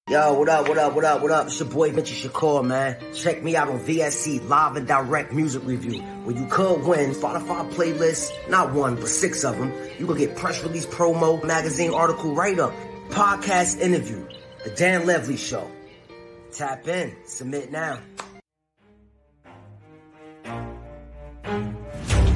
Yo, what up, what up, what up, what up? It's your boy Vinci Shakur, man. Check me out on VSC Live and Direct Music Review, where you could win Spotify playlists, not one, but 6 of them. You could get press release promo, magazine article write-up, podcast interview, The Dan Levely Show. Tap in, submit now.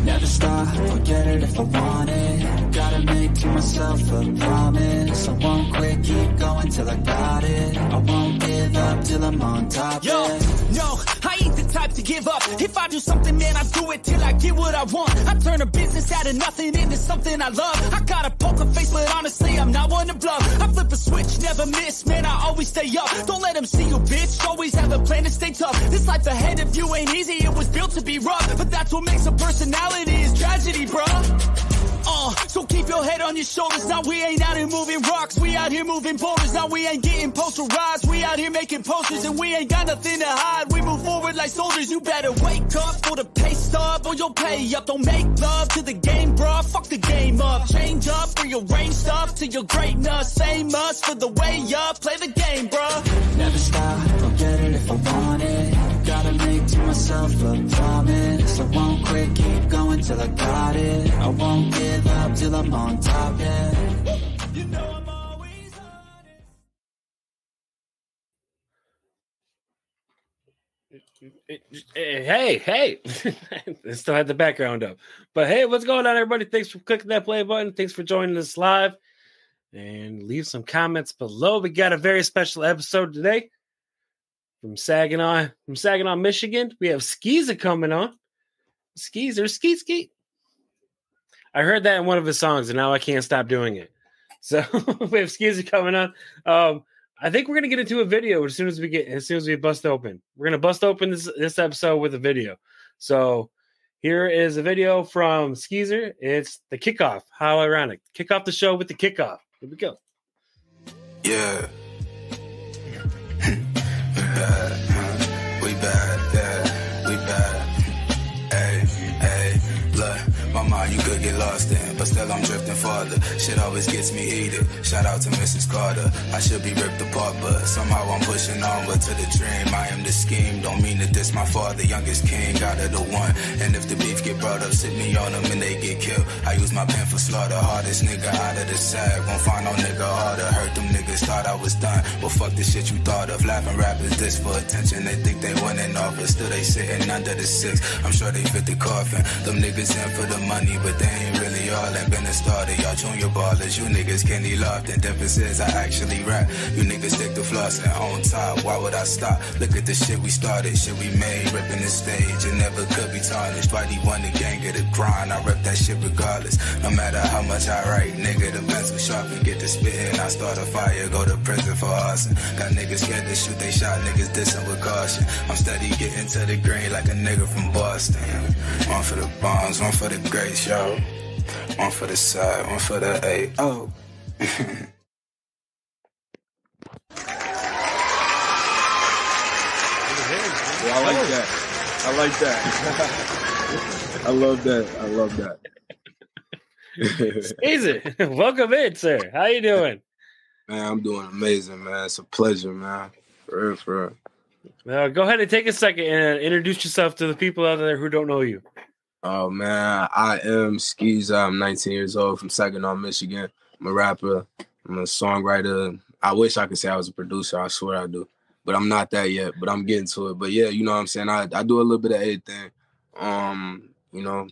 Never stop, forget it if I want it. Gotta make to myself a promise. I won't quit, keep going till I got it. I won't give up till I'm on top. Yo, no, I ain't the type to give up. If I do something, man, I do it till I get what I want. I turn a business out of nothing into something I love. I got a poker face, but honestly, I'm not one to bluff. I flip a switch, never miss, man, I always stay up. Don't let them see you, bitch, always have a plan to stay tough. This life ahead of you ain't easy, it was built to be rough. But that's what makes a personality is tragedy, bruh. So keep your head on your shoulders. Now we ain't out here moving rocks, we out here moving boulders. Now we ain't getting posterized, we out here making posters. And we ain't got nothing to hide, we move forward like soldiers. You better wake up for the pay stub or you'll pay up. Don't make love to the game, bruh, fuck the game up. Change up, rearrange stuff to your greatness. Same us for the way up, play the game, bruh. Never stop, forget it if I want it. Gotta make to myself a promise. I won't quit, keep going till I got it. I won't give up till I'm on top, yeah. You know I'm always honest. Hey. I still had the background up. But hey, what's going on, everybody? Thanks for clicking that play button. Thanks for joining us live. And leave some comments below. We got a very special episode today. From Saginaw, Michigan, we have Shkiiizer coming on. Shkiiizer, ski. I heard that in one of his songs, and now I can't stop doing it. So we have Shkiiizer coming on. I think we're gonna get into a video as soon as we bust open. We're gonna bust open this episode with a video. So here is a video from Shkiiizer. It's the kickoff. How ironic! Kick off the show with the kickoff. Here we go. Yeah. We bad, yeah, we bad. Hey, look, my mind you could get lost in, but still I'm drifting farther. Shit always gets me heated. Shout out to Mrs. Carter. I should be ripped apart, but somehow I'm pushing onward to the dream. I am the scheme, don't mean to diss my father, youngest king, out of the one. And if the beef get brought up, sit me on them and they get killed. I use my pen for slaughter, hardest nigga out of the sack. Won't find no nigga harder. Hurt them niggas, thought I was done. Well, fuck the shit you thought of. Laughing rappers, this for attention. They think they winning off, but still they sitting under the 6. I'm sure they fit the coffin. Them niggas in for the money, but they ain't really all. Ain't been a starter. Y'all junior ballers, you niggas Kenny Lofton. Difference is I actually rap. You niggas stick to flossing on top. Why would I stop? Look at the shit we started, shit we made, ripping the stage. It never could be tarnished. Why do you want the gang get a grind? I rep that shit regardless. No matter how much I write, nigga, the pencil sharp and get to spitting. I start a fire, go to prison for arson. Got niggas scared to shoot, they shot niggas dissing with caution. I'm steady getting to the green like a nigga from Boston. One for the bombs, one for the grace, yo. One for the side, one for the A.O. I like that. I love that. Shkiiizer, welcome in, sir. How you doing? Man, I'm doing amazing, man. It's a pleasure, man. For real. Now, go ahead and take a second and introduce yourself to the people out there who don't know you. Oh, man, I am Shkiiizer. I'm 19 years old from Saginaw, Michigan. I'm a rapper. I'm a songwriter. I wish I could say I was a producer. I swear I do. But I'm not that yet, but I'm getting to it. But yeah, you know what I'm saying? I do a little bit of everything. You know,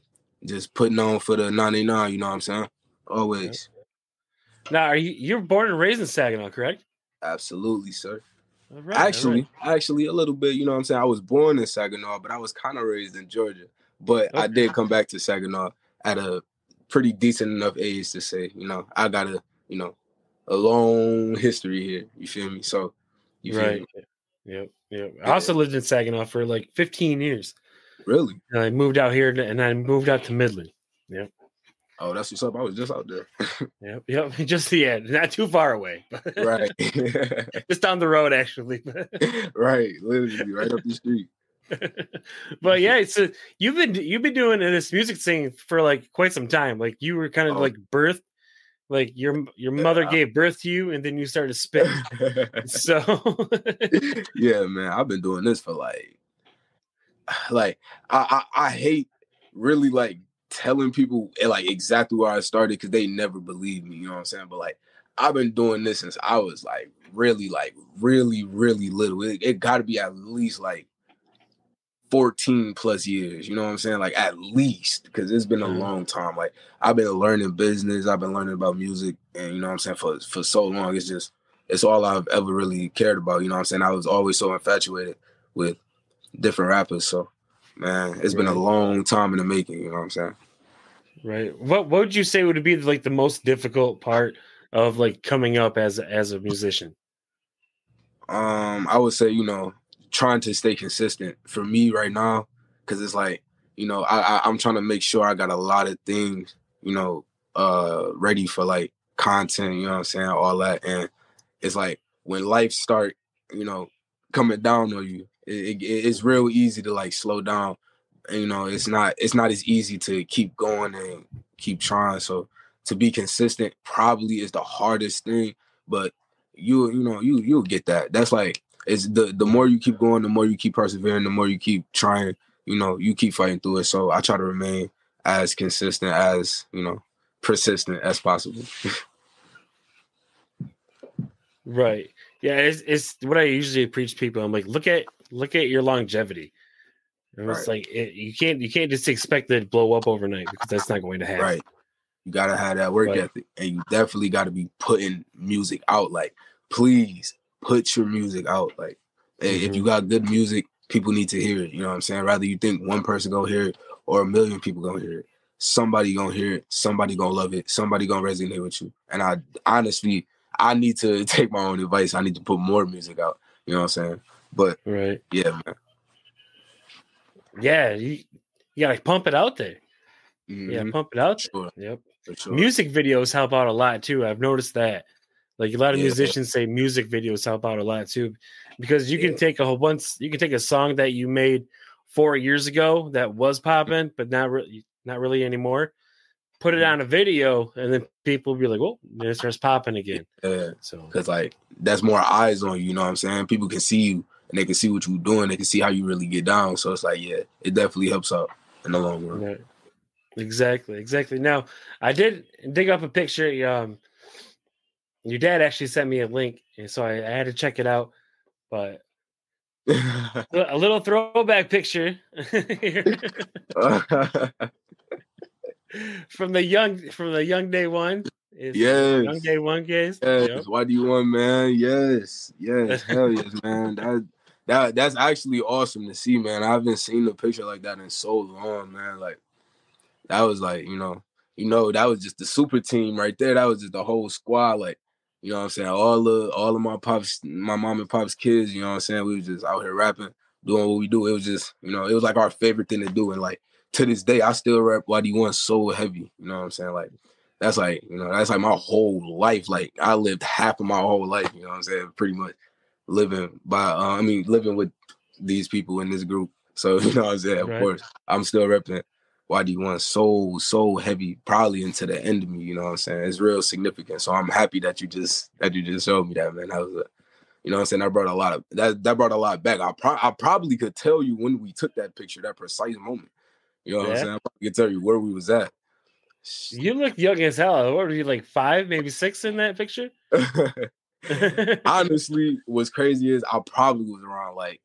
just putting on for the 99, you know what I'm saying? Always. Now, you're born and raised in Saginaw, correct? Absolutely, sir. All right, actually, a little bit, you know what I'm saying? I was born in Saginaw, but I was kind of raised in Georgia. But I did come back to Saginaw at a pretty decent enough age to say, you know, I got a long history here. You feel me? So, you feel me? Yep. I also lived in Saginaw for like 15 years. Really? And I moved out here, and I moved out to Midland. Yep. Oh, that's what's up. I was just out there. Yep. Just not too far away. Right. Just down the road, actually. Right. Literally, right up the street. But yeah, so you've been doing this music thing for like quite some time. Like you were kind of like birthed Like your mother gave birth to you, and then you started spitting. So yeah, man, I've been doing this for like I hate really like telling people like exactly where I started because they never believe me. You know what I'm saying? But like I've been doing this since I was really little. It got to be at least like 14 plus years, you know what I'm saying? Like at least, because it's been a long time. Like I've been learning business, I've been learning about music, and you know what I'm saying, for so long. It's all I've ever really cared about, you know what I'm saying? I was always so infatuated with different rappers. So man, it's been a long time in the making, you know what I'm saying? Right. What would you say would be like the most difficult part of like coming up as a musician? I would say, you know, trying to stay consistent for me right now, because it's like, you know, I'm trying to make sure I got a lot of things, you know, ready for like content, you know what I'm saying, all that. And it's like when life start, you know, coming down on you, it's real easy to like slow down. And, you know, it's not as easy to keep going and keep trying. So to be consistent probably is the hardest thing, but you'll get that. That's like, it's the more you keep going, the more you keep persevering, the more you keep trying, you know, you keep fighting through it. So I try to remain as consistent as, you know, persistent as possible. Right. Yeah, it's what I usually preach people. I'm like, look at your longevity. And it's like you can't just expect it to blow up overnight because that's not going to happen. Right. You gotta have that work ethic, and you definitely gotta be putting music out. Like, please put your music out. Like, hey, if you got good music, people need to hear it. You know what I'm saying? Rather you think one person gonna hear it or a million people gonna hear it. Somebody gonna hear it. Somebody gonna love it. Somebody gonna resonate with you. And I honestly, I need to take my own advice. I need to put more music out. You know what I'm saying? But yeah, man. Yeah, you gotta pump it out there. Yeah, pump it out there. Sure. Yep. Sure. Music videos help out a lot too. I've noticed that. Like a lot of musicians say music videos help out a lot too. Because you can take a song that you made 4 years ago that was popping, but not really anymore. Put it on a video, and then people will be like, "Oh, it starts popping again." Yeah. So, because like that's more eyes on you. You know what I'm saying? People can see you, and they can see what you're doing. They can see how you really get down. So it's like, yeah, it definitely helps out in the long run. right. Exactly. Now, I did dig up a picture. Your dad actually sent me a link, and so I had to check it out. But a little throwback picture from the young day one. Yes. Young day one case. Yes. Yep. Why do you want, man? Yes. Hell yes, man. That's actually awesome to see, man. I haven't seen a picture like that in so long, man. Like that was like, you know, that was just the super team right there. That was just the whole squad. Like, you know what I'm saying? All of my mom and pop's kids, you know what I'm saying? We was just out here rapping, doing what we do. It was just, you know, it was like our favorite thing to do. And like to this day, I still rap YD1 so heavy. You know what I'm saying? Like that's like, you know, that's like my whole life. Like I lived half of my whole life, you know what I'm saying? Pretty much living with these people in this group. So, you know what I'm saying? Of course, I'm still repping YD1 so heavy, probably into the end of me, you know what I'm saying? It's real significant. So I'm happy that you just showed me that, man. That was you know what I'm saying? That brought a lot back. I probably could tell you when we took that picture, that precise moment. You know what I'm saying? I probably could tell you where we was at. You look young as hell. What were you, like 5, maybe 6 in that picture? Honestly, what's crazy is I probably was around like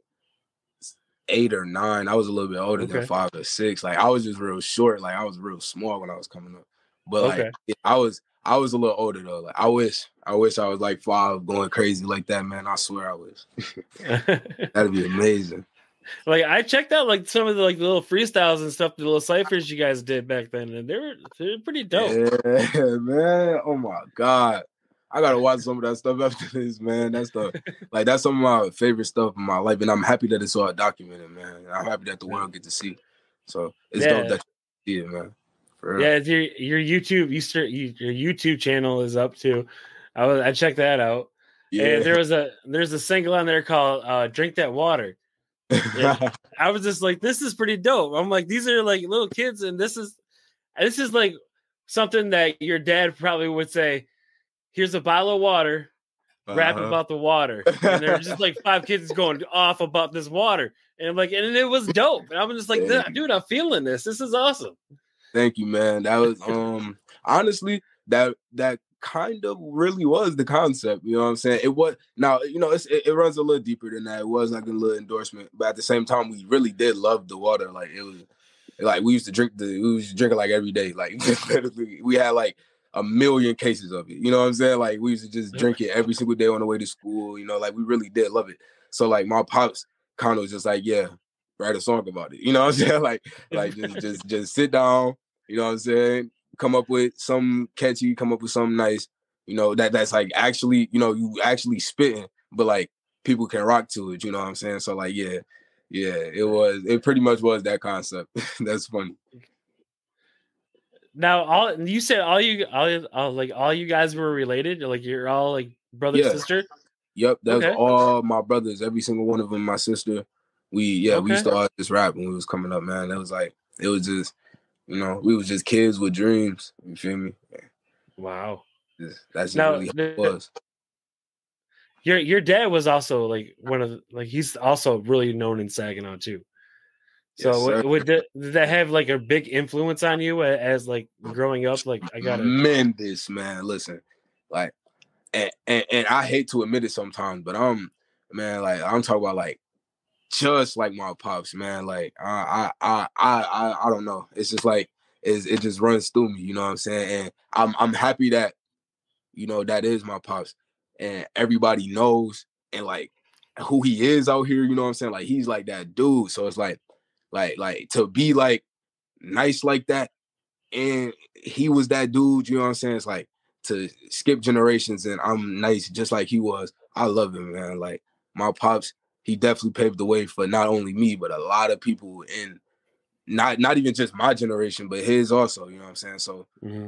8 or 9. I was a little bit older than 5 or 6. Like I was just real short. Like I was real small when I was coming up. But like I was a little older though. Like I wish I was like 5 going crazy like that, man. I swear I wish. That'd be amazing. Like I checked out like some of the like little freestyles and stuff, the little ciphers you guys did back then, and they were pretty dope. Yeah, man. Oh my God. I gotta watch some of that stuff after this, man. That's some of my favorite stuff in my life, and I'm happy that it's all documented, man. I'm happy that the world get to see. So it's dope that you see it, man. For real. Yeah, your YouTube, your YouTube channel is up too. I checked that out. Yeah, and there's a single on there called "Drink That Water." I was just like, this is pretty dope. I'm like, these are like little kids, and this is like something that your dad probably would say, here's a bottle of water, rap about the water. And there's just like 5 kids going off about this water. And I'm like, and it was dope. And I'm just like, dude, I'm feeling this. This is awesome. Thank you, man. That was honestly that kind of really was the concept. You know what I'm saying? It was now, it runs a little deeper than that. It was like a little endorsement, but at the same time, we really did love the water. Like it was like we used to drink it like every day. Like we had like a million cases of it. You know what I'm saying? Like we used to just drink it every single day on the way to school. Like we really did love it. So like my pops kind of was just like, yeah, write a song about it. You know what I'm saying? Like just sit down. You know what I'm saying? Come up with something catchy, come up with something nice, that's like actually, you actually spitting, but like people can rock to it, you know what I'm saying? So like, yeah, it pretty much was that concept. That's funny. Now, you said all you guys were related, like you're all like brother, sister? Yep, that was all my brothers, every single one of them, my sister. We used to all just rap when we was coming up, man. It was just, we was just kids with dreams. You feel me? Wow. That's just really how it was. Your dad was also like he's also really known in Saginaw too. So did that have like a big influence on you as like growing up? Like tremendous, man. Listen, like, and I hate to admit it sometimes, but I'm talking about like just like my pops, man. Like I don't know. It's just like it just runs through me. You know what I'm saying? And I'm happy that that is my pops, and everybody knows and like who he is out here. You know what I'm saying? Like he's like that dude. So it's like to be like nice like that, and he was that dude. You know what I'm saying? It's like to skip generations and I'm nice just like he was. I love him, man. Like my pops, he definitely paved the way for not only me but a lot of people in not even just my generation, but his also. You know what I'm saying? So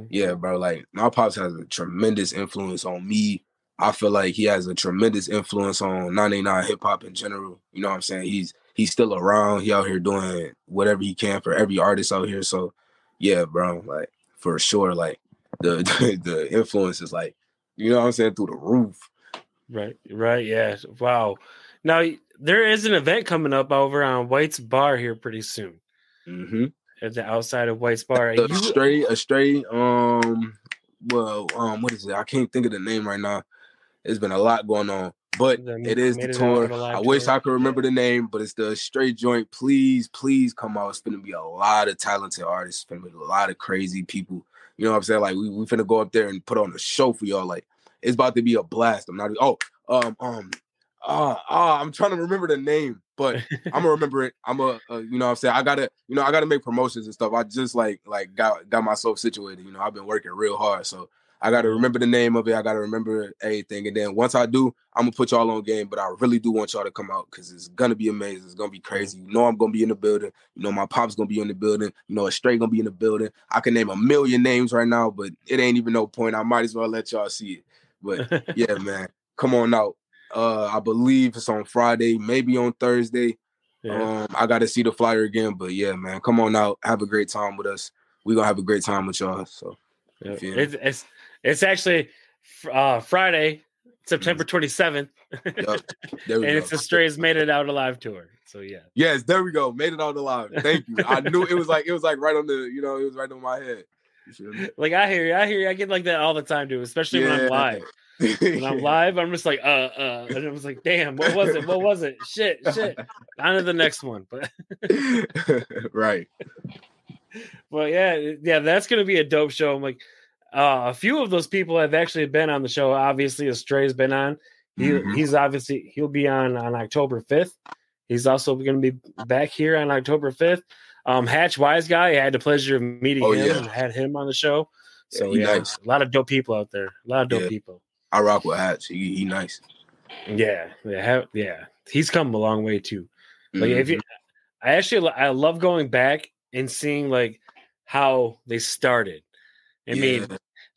yeah, bro. Like my pops has a tremendous influence on me. I feel like he has a tremendous influence on 99 hip hop in general. You know what I'm saying? He's still around. He out here doing whatever he can for every artist out here. So yeah, bro. Like for sure. Like the influence is like, you know what I'm saying, through the roof. Right. Yeah. Wow. Now there is an event coming up over on White's Bar here pretty soon. At the outside of White's Bar. A stray. What is it? I can't think of the name right now. There's been a lot going on, but it is the tour. I wish I could remember the name, but it's the Straight Joint. Please come out. It's gonna be a lot of talented artists. It's gonna be a lot of crazy people. You know what I'm saying? Like we finna go up there and put on a show for y'all. Like it's about to be a blast. I'm not. I'm trying to remember the name, but I'm gonna remember it. I'm you know what I'm saying? I gotta make promotions and stuff. I just like got myself situated. I've been working real hard, so I gotta remember the name of it. I gotta remember everything, and then once I do, I'm gonna put y'all on game. But I really do want y'all to come out because it's gonna be amazing. It's gonna be crazy. I'm gonna be in the building. My pop's gonna be in the building. A Straight gonna be in the building. I can name a million names right now, but it ain't even no point. I might as well let y'all see it. But yeah, man, come on out. I believe it's on Friday, maybe on Thursday. Yeah. I got to see the flyer again, but yeah, man, come on out. Have a great time with us. We're going to have a great time with y'all. So it's actually Friday, September 27th. Yep. And it's the Strays Made It Out Alive tour. So yeah. Yes, there we go. Made It Out Alive. Thank you. I knew it was like right on the, it was right on my head. Like I hear you. I get like that all the time, dude, especially when I'm live. When I'm live, I'm just like, and it was like, damn, what was it? Shit. On to the next one. But right. Well, yeah, that's gonna be a dope show. I'm like, a few of those people have actually been on the show. Obviously, Stray's been on. He'll be on October 5th. He's also going to be back here on October 5th. Hatch Wise Guy, I had the pleasure of meeting him and had him on the show. So nice. A lot of dope people out there. A lot of dope people. I rock with Hatch. He nice. Yeah. He's come a long way too. Like I love going back and seeing like how they started. I mean,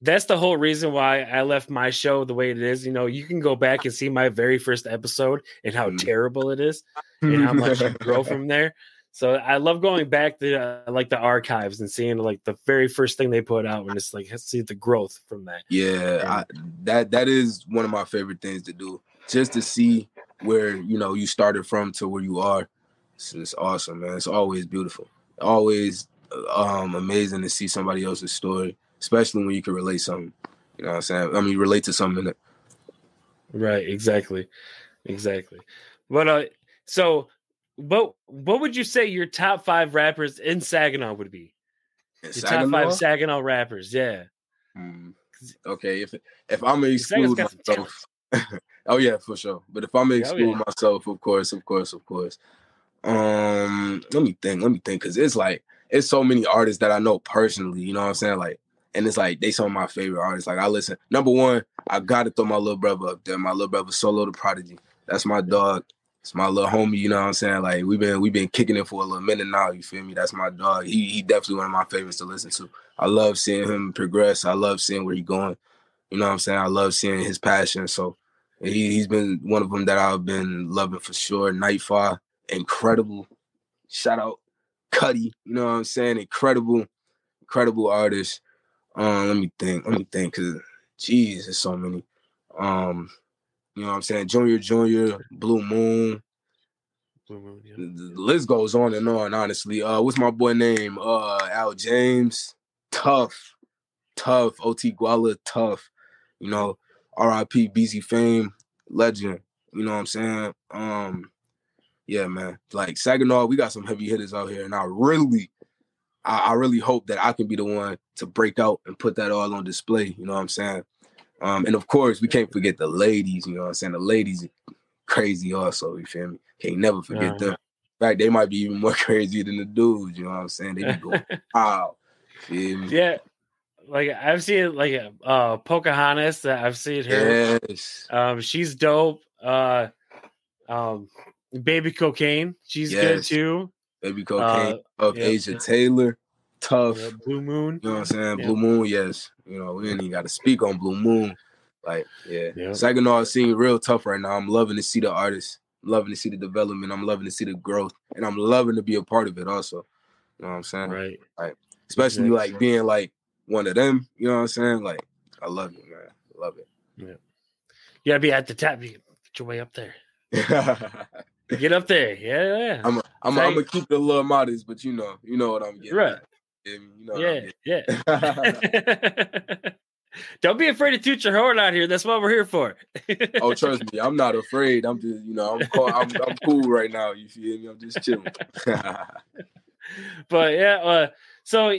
that's the whole reason why I left my show the way it is. You can go back and see my very first episode and how terrible it is and how much you grow from there. So I love going back to like the archives and seeing like the very first thing they put out, and it's like see the growth from that. Yeah, that is one of my favorite things to do, just to see where you started from to where you are. It's awesome, man. It's always beautiful, always amazing to see somebody else's story, especially when you can relate something. You know what I'm saying? I mean, relate to something in it. Right, exactly. But so what would you say your top 5 rappers in Saginaw would be? Your top 5 Saginaw rappers, yeah. Okay, if I'm gonna exclude myself, oh yeah, for sure. But if I'm gonna exclude myself, of course. Let me think, because it's so many artists that I know personally. You know what I'm saying? Like, and it's like they some of my favorite artists. Like I listen. Number one, I gotta throw my little brother up there. My little brother Solo the Prodigy. That's my dog. It's my little homie. You know what I'm saying? Like we've been kicking it for a little minute now. You feel me? That's my dog. He definitely one of my favorites to listen to. I love seeing him progress. I love seeing where he's going. You know what I'm saying? I love seeing his passion. So he's been one of them that I've been loving for sure. Nightfall, incredible. Shout out Cuddy. You know what I'm saying? Incredible artist. Let me think, because geez, there's so many. You know what I'm saying? Junior, Blue Moon. Yeah. The list goes on and on, honestly. What's my boy name? Al James. Tough. OT Guala, tough. You know, R.I.P. BZ Fame, legend. You know what I'm saying? Yeah, man. Like Saginaw, we got some heavy hitters out here, and I really hope that I can be the one to break out and put that all on display. You know what I'm saying? And of course, we can't forget the ladies. You know what I'm saying? The ladies are crazy also. You feel me? Can't never forget them. In fact, they might be even more crazy than the dudes. You know what I'm saying? They be going, wow. Feel me? Yeah. Like I've seen like Pocahontas. I've seen her. Yes. She's dope. Baby Cocaine. She's good too. Baby Cocaine. Asia Taylor. Tough. Blue Moon. You know what I'm saying? Blue Moon, yes. You know, we ain't even got to speak on Blue Moon. Like, yeah. Saginaw seems real tough right now. I'm loving to see the artists. I'm loving to see the development. I'm loving to see the growth. And I'm loving to be a part of it also. You know what I'm saying? Right. Like, especially like being like one of them. You know what I'm saying? Like, I love it, man. I love it. Yeah. You gotta be at the top. You can get your way up there. Get up there. Yeah. I'm gonna keep it a little modest, but you know what I'm getting. Right. At. You know what I'm yeah. Don't be afraid to toot your horn out here. That's what we're here for. Oh, trust me, I'm not afraid. I'm just, I'm cool right now. You feel me? I'm just chilling. But so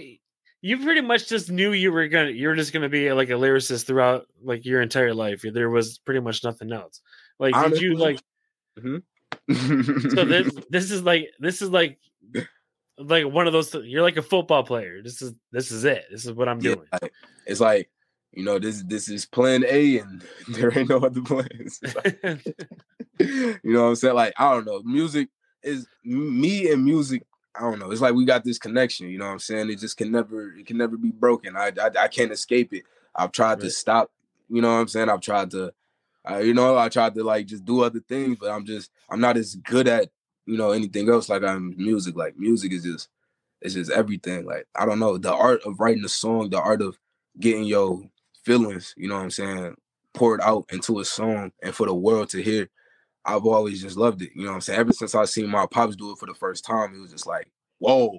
you pretty much just knew you were just gonna be like a lyricist throughout like your entire life. There was pretty much nothing else. Like, honestly, did you like? Mm-hmm. So this is like one of those. You're like a football player. This is it. This is what I'm doing. It's like, this is plan A, and there ain't no other plans. You know what I'm saying? Like, I don't know. Music is me and music. I don't know. It's like we got this connection. You know what I'm saying? It just can never be broken. I can't escape it. I've tried to stop. You know what I'm saying? I've tried to. I tried to like just do other things, but I'm not as good at anything else like I'm music. Like music is just everything. Like, I don't know, the art of writing a song, the art of getting your feelings, you know what I'm saying, poured out into a song and for the world to hear. I've always just loved it. You know what I'm saying? Ever since I seen my pops do it for the first time, it was just like, whoa,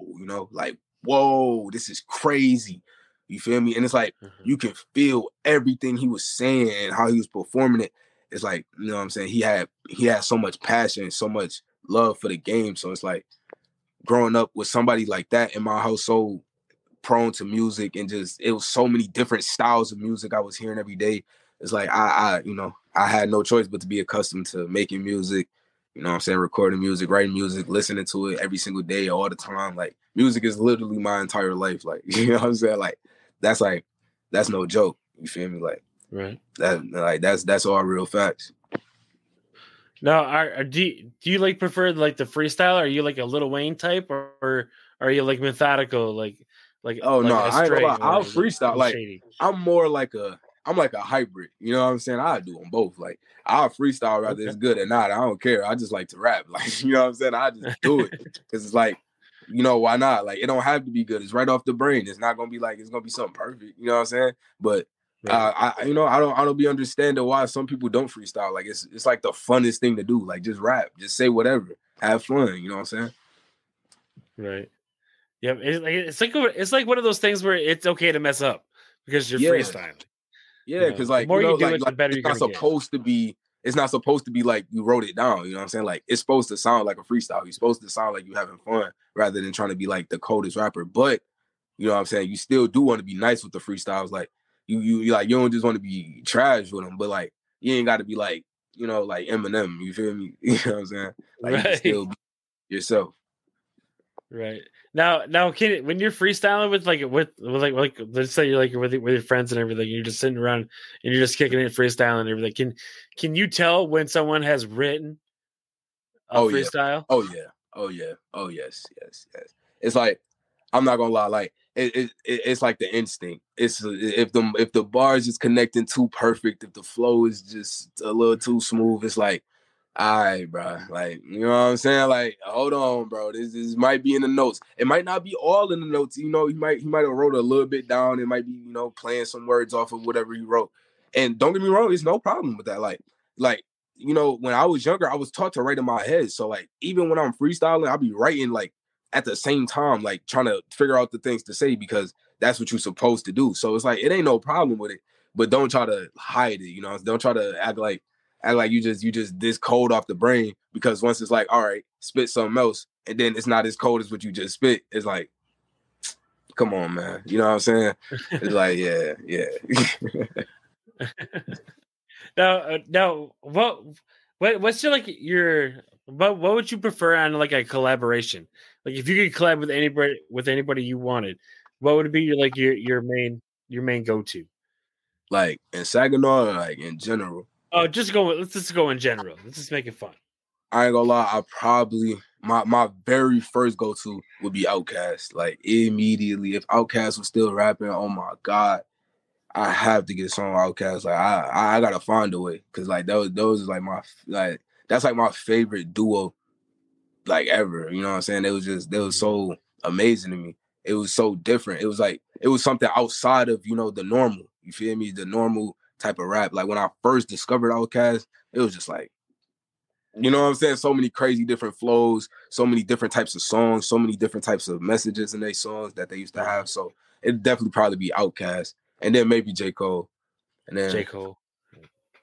like, whoa, this is crazy. You feel me? And it's like, you can feel everything he was saying and how he was performing it. It's like, you know what I'm saying? He had so much passion, so much love for the game. So it's like growing up with somebody like that in my household, prone to music, and just, it was so many different styles of music I was hearing every day. It's like, I had no choice but to be accustomed to making music, you know what I'm saying? Recording music, writing music, listening to it every single day, all the time. Like, music is literally my entire life. Like, you know what I'm saying? Like, that's no joke. You feel me? Like, right. That's all real facts. Now, do you like prefer like the freestyle? Are you like a Lil Wayne type, or are you like methodical? Like oh, no, I'll freestyle. Like, I'm more like a I'm like a hybrid. You know what I'm saying? I do them both. Like I'll freestyle whether it's good or not. I don't care. I just like to rap. Like, you know what I'm saying? I just do it because it's like, you know, why not? Like it don't have to be good. It's right off the brain. It's not gonna be like it's gonna be something perfect. You know what I'm saying? But I don't be understanding why some people don't freestyle. Like it's like the funnest thing to do. Like just rap, just say whatever, have fun. You know what I'm saying? Right. Yeah. It's like one of those things where it's okay to mess up because you're freestyling. Yeah, because the more you do it, the better you're gonna get. It's not supposed to be like you wrote it down. You know what I'm saying? Like it's supposed to sound like a freestyle. You're supposed to sound like you're having fun rather than trying to be like the coldest rapper. But you know what I'm saying? You still do want to be nice with the freestyles. Like you don't just want to be trash with them, but like you ain't got to be like, you know, like Eminem. You feel me? You know what I'm saying? Like you can still be yourself. Right. Now, when you're freestyling with let's say you're like with your friends and everything, you're just sitting around and you're just kicking it, freestyling and everything. Can you tell when someone has written a freestyle? Yeah. Oh yeah. Oh yes. It's like I'm not gonna lie, like it's like the instinct. It's if the bar is just connecting too perfect, if the flow is just a little too smooth, it's like, all right, bro. Like, you know what I'm saying? Like, hold on, bro. This might be in the notes. It might not be all in the notes. You know, he might have wrote a little bit down. It might be, you know, playing some words off of whatever he wrote. And don't get me wrong, there's no problem with that. Like, you know, when I was younger, I was taught to write in my head. So like, even when I'm freestyling, I'll be writing like at the same time, like trying to figure out the things to say because that's what you're supposed to do. So it's like, it ain't no problem with it, but don't try to hide it. You know, don't try to act like you just this cold off the brain, because once it's like, all right, spit something else, and then it's not as cold as what you just spit. It's like, come on, man. You know what I'm saying? It's like, yeah. Now, what's what would you prefer on like a collaboration? Like if you could collab with anybody you wanted, what would be your main go-to? Like in Saginaw or like in general? Oh, let's just go in general. Let's just make it fun. I ain't gonna lie, I probably my very first go-to would be Outkast. Like immediately, if Outkast was still rapping, oh my God, I have to get a song with Outkast. Like I gotta find a way, because like those is like that's like my favorite duo like ever. You know what I'm saying? They was so amazing to me. It was so different. It was like it was something outside of, you know, the normal. You feel me? The normal type of rap. Like when I first discovered Outkast, it was just like, you know what I'm saying? So many crazy different flows, so many different types of songs, so many different types of messages in their songs that they used to have. So it'd definitely probably be Outkast. And then maybe J. Cole. And then J. Cole.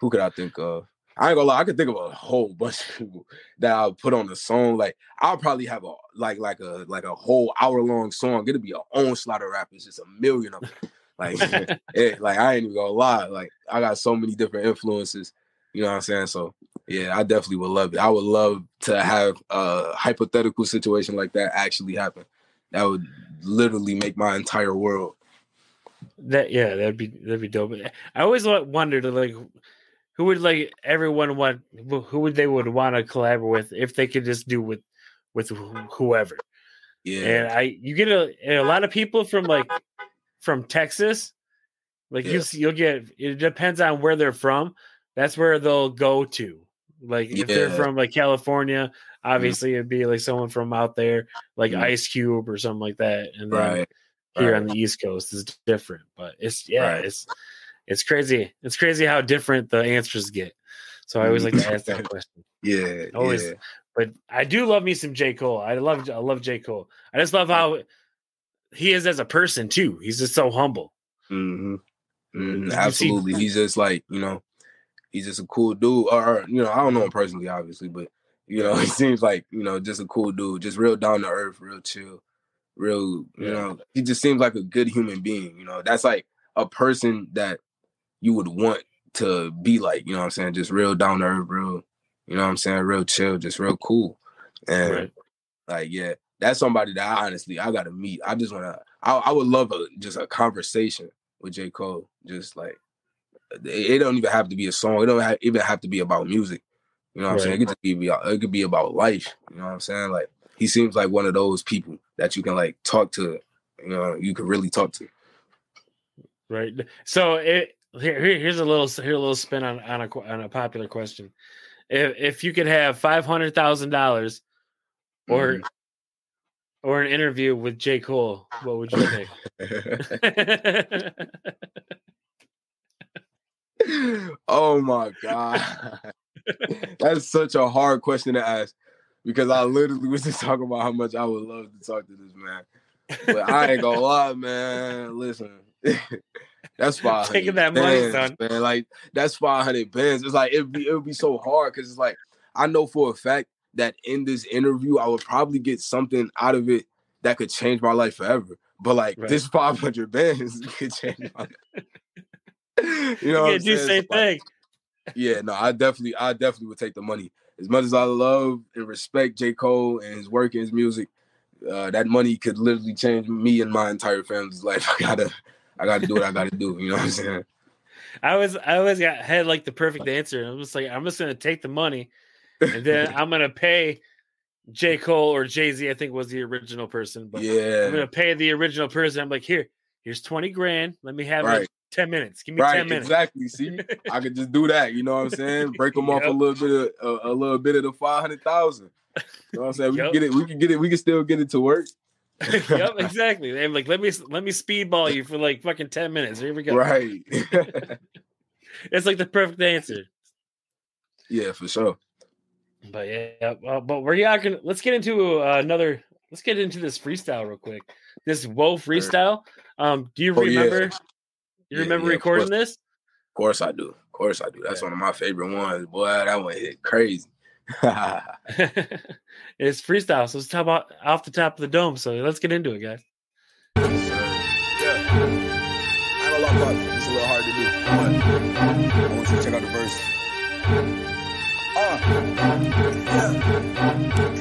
Who could I think of? I ain't gonna lie, I could think of a whole bunch of people that I'll put on the song. Like I'll probably have a a whole hour-long song. It'll be an onslaught of rappers, just a million of them. Like, like I ain't even gonna lie. Like I got so many different influences. You know what I'm saying? So yeah, I definitely would love it. I would love to have a hypothetical situation like that actually happen. That would literally make my entire world. That'd be dope. I always wondered like who would like everyone want, who would they would want to collaborate with if they could just do with whoever. Yeah, and you get a lot of people from Texas. Like you'll get, it depends on where they're from. That's where they'll go to. Like if they're from like California, obviously it'd be like someone from out there, like Ice Cube or something like that. And then here on the East Coast is different. But it's crazy. It's crazy how different the answers get. So I always like to ask that question. Yeah. But I do love me some J. Cole. I love J. Cole. I just love how he is as a person too. He's just so humble. Absolutely. He's just like, you know, he's just a cool dude. Or you know, I don't know him personally, obviously, but you know, he seems like, you know, just a cool dude, just real down to earth, real chill, real, you know, he just seems like a good human being. You know, that's like a person that you would want to be like, you know what I'm saying? Just real down to earth, real, you know what I'm saying? Real chill, just real cool. And like, yeah, that's somebody that I gotta meet. I just wanna, I would love just a conversation with J. Cole. Just like, it don't even have to be a song. It don't even have to be about music. You know what I'm saying? It could be about life. You know what I'm saying? Like, he seems like one of those people that you can like talk to. You know, you can really talk to. Right. So Here's a little spin on a popular question. If you could have $500,000 or an interview with J. Cole, what would you pick? Oh my God. That's such a hard question to ask because I literally was just talking about how much I would love to talk to this man. But I ain't gonna lie, man. Listen, that's 500 taking that money, son. Man. Like that's 500 bands. It's like it would be so hard because it's like I know for a fact that in this interview I would probably get something out of it that could change my life forever. But like this 500 bands could change my life. You know, what I'm do saying? Same thing. Yeah, no, I definitely would take the money. As much as I love and respect J. Cole and his work and his music, that money could literally change me and my entire family's life. I gotta do what I gotta do. You know what I'm saying? I always had like the perfect answer. I'm just gonna take the money, and then I'm gonna pay J. Cole or Jay-Z. I think was the original person, but yeah, I'm gonna pay the original person. I'm like, here's $20,000. Let me have like 10 minutes. Give me 10 minutes. Exactly. See, I could just do that. You know what I'm saying? Break them off a little bit of the 500,000. You know what I'm saying? We can get it. We can get it. We can still get it to work. Yep, exactly. They're like, let me speedball you for like fucking 10 minutes. Here we go. Right. It's like the perfect answer. Yeah, for sure. But yeah, but we're not gonna. Let's get into Let's get into this freestyle real quick. This Whoa freestyle. Do you remember? Yeah. You remember recording this? Of course I do. That's one of my favorite ones. Boy, that one hit crazy. It's freestyle, so let's talk about off the top of the dome. So let's get into it, guys. Yeah. I have a lot about it. It's a little hard to do, but I want you to check out the verse.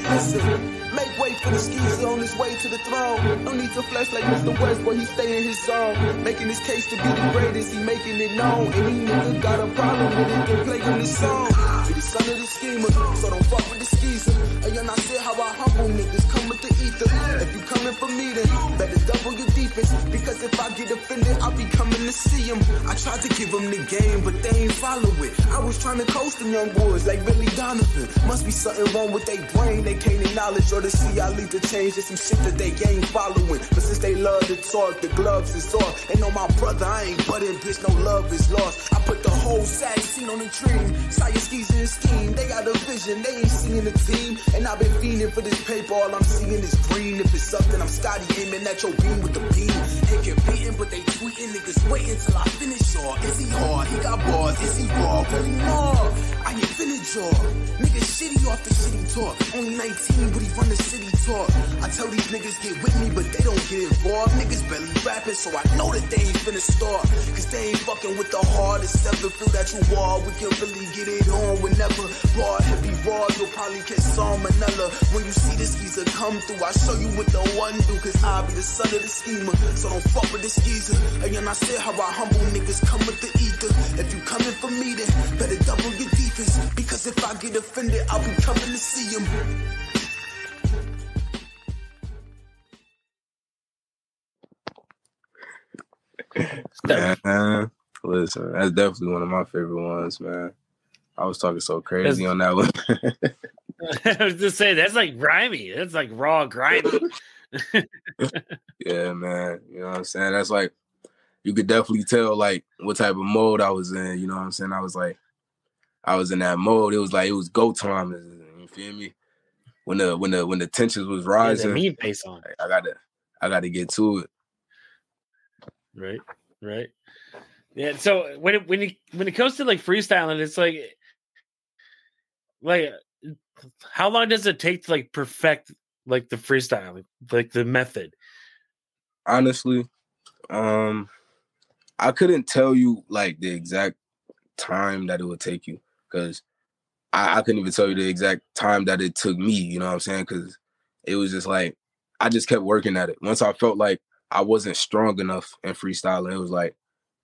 Listen. Make way for the Shkiiizer on his way to the throne. No need to flex like Mr. West, but he stay in his zone. Making his case to be the greatest, he making it known. Any nigga got a problem with it, can play him this song. To the son of the schemer, so don't fuck with the Shkiiizer. And I said how I humble niggas come with the ether. If you coming for me, then better double your defense. Because if I get offended, I'll be coming to see him. I tried to give them the game, but they ain't follow it. I was trying to coach them young boys like Billy Donovan. Must be something wrong with their brain, they can't acknowledge or to see I lead to change. There's some shit that they ain't following. But since they love to talk, the gloves is off. They know my brother, I ain't butting, bitch, no love is lost. I put the whole sack scene on the dream. Saw your Shkiiizer and scheme. They got a vision, they ain't seeing the team. And I've been fiending for this paper, all I'm seeing is green. If it's something, I'm Scotty aiming at your beam with the beam. Ain't get beaten, but they tweeting, niggas waiting till I finish all. Is he hard? He got bars, is he raw? Really no, I get finished all. Niggas shitty off the shitty talk. Only 19, but he run the city talk. I tell these niggas get with me, but they don't get involved. Niggas barely rapping, so I know that they ain't finna start. Cause they ain't fucking with the hardest ever. Feel that you are, we can really get it on whenever. Raw, heavy raw, you'll probably catch salmonella. When you see the Shkiiizer come through, I show you what the one do. Cause I be the son of the schemer, so don't fuck with the Shkiiizer. Again, I said how I humble niggas come with the ether. If you coming for me, then better double your defense. Because if I get offended, I'll be coming to see him. Man, listen, that's definitely one of my favorite ones, man. I was talking so crazy on that one. I was just saying, that's like grimy. That's like raw grimy. Yeah, man. You know what I'm saying? That's like, you could definitely tell like what type of mode I was in. You know what I'm saying? I was in that mode. It was like, it was go time. You feel me? When the tensions was rising, mean face on. I gotta get to it. Right. Yeah. So when it comes to like freestyling, it's like how long does it take to like perfect like the freestyling, like the method? Honestly, I couldn't tell you like the exact time that it would take you because I couldn't even tell you the exact time that it took me. You know what I'm saying? Because it was just like I just kept working at it. Once I felt like I wasn't strong enough in freestyling, it was like,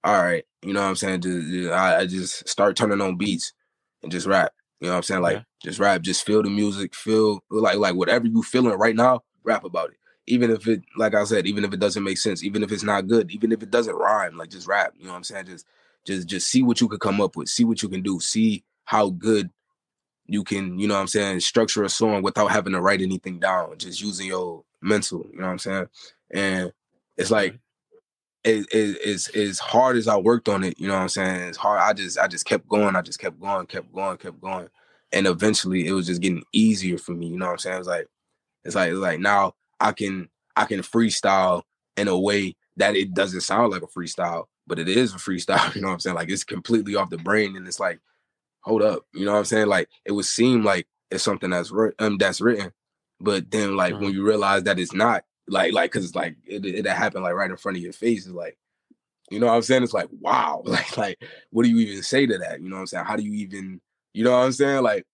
all right, you know what I'm saying? I just start turning on beats and just rap. You know what I'm saying? Like, just rap, just feel the music, feel like whatever you feeling right now, rap about it. Even if it, like I said, even if it doesn't make sense, even if it's not good, even if it doesn't rhyme, like just rap. You know what I'm saying? Just see what you could come up with, see what you can do, see how good you can, you know what I'm saying, structure a song without having to write anything down, just using your mental, you know what I'm saying? And it's like, it's as hard as I worked on it, you know what I'm saying? It's hard. I just kept going. I just kept going. And eventually it was just getting easier for me, you know what I'm saying? It's like now I can freestyle in a way that it doesn't sound like a freestyle, but it is a freestyle, you know what I'm saying? Like, it's completely off the brain, and it's like, hold up, you know what I'm saying? Like, it would seem like it's something that's written, but then like when you realize that it's not, like because like it happened like right in front of your face, it's like, you know what I'm saying? It's like, wow, like what do you even say to that? You know what I'm saying? How do you even, you know what I'm saying? Like,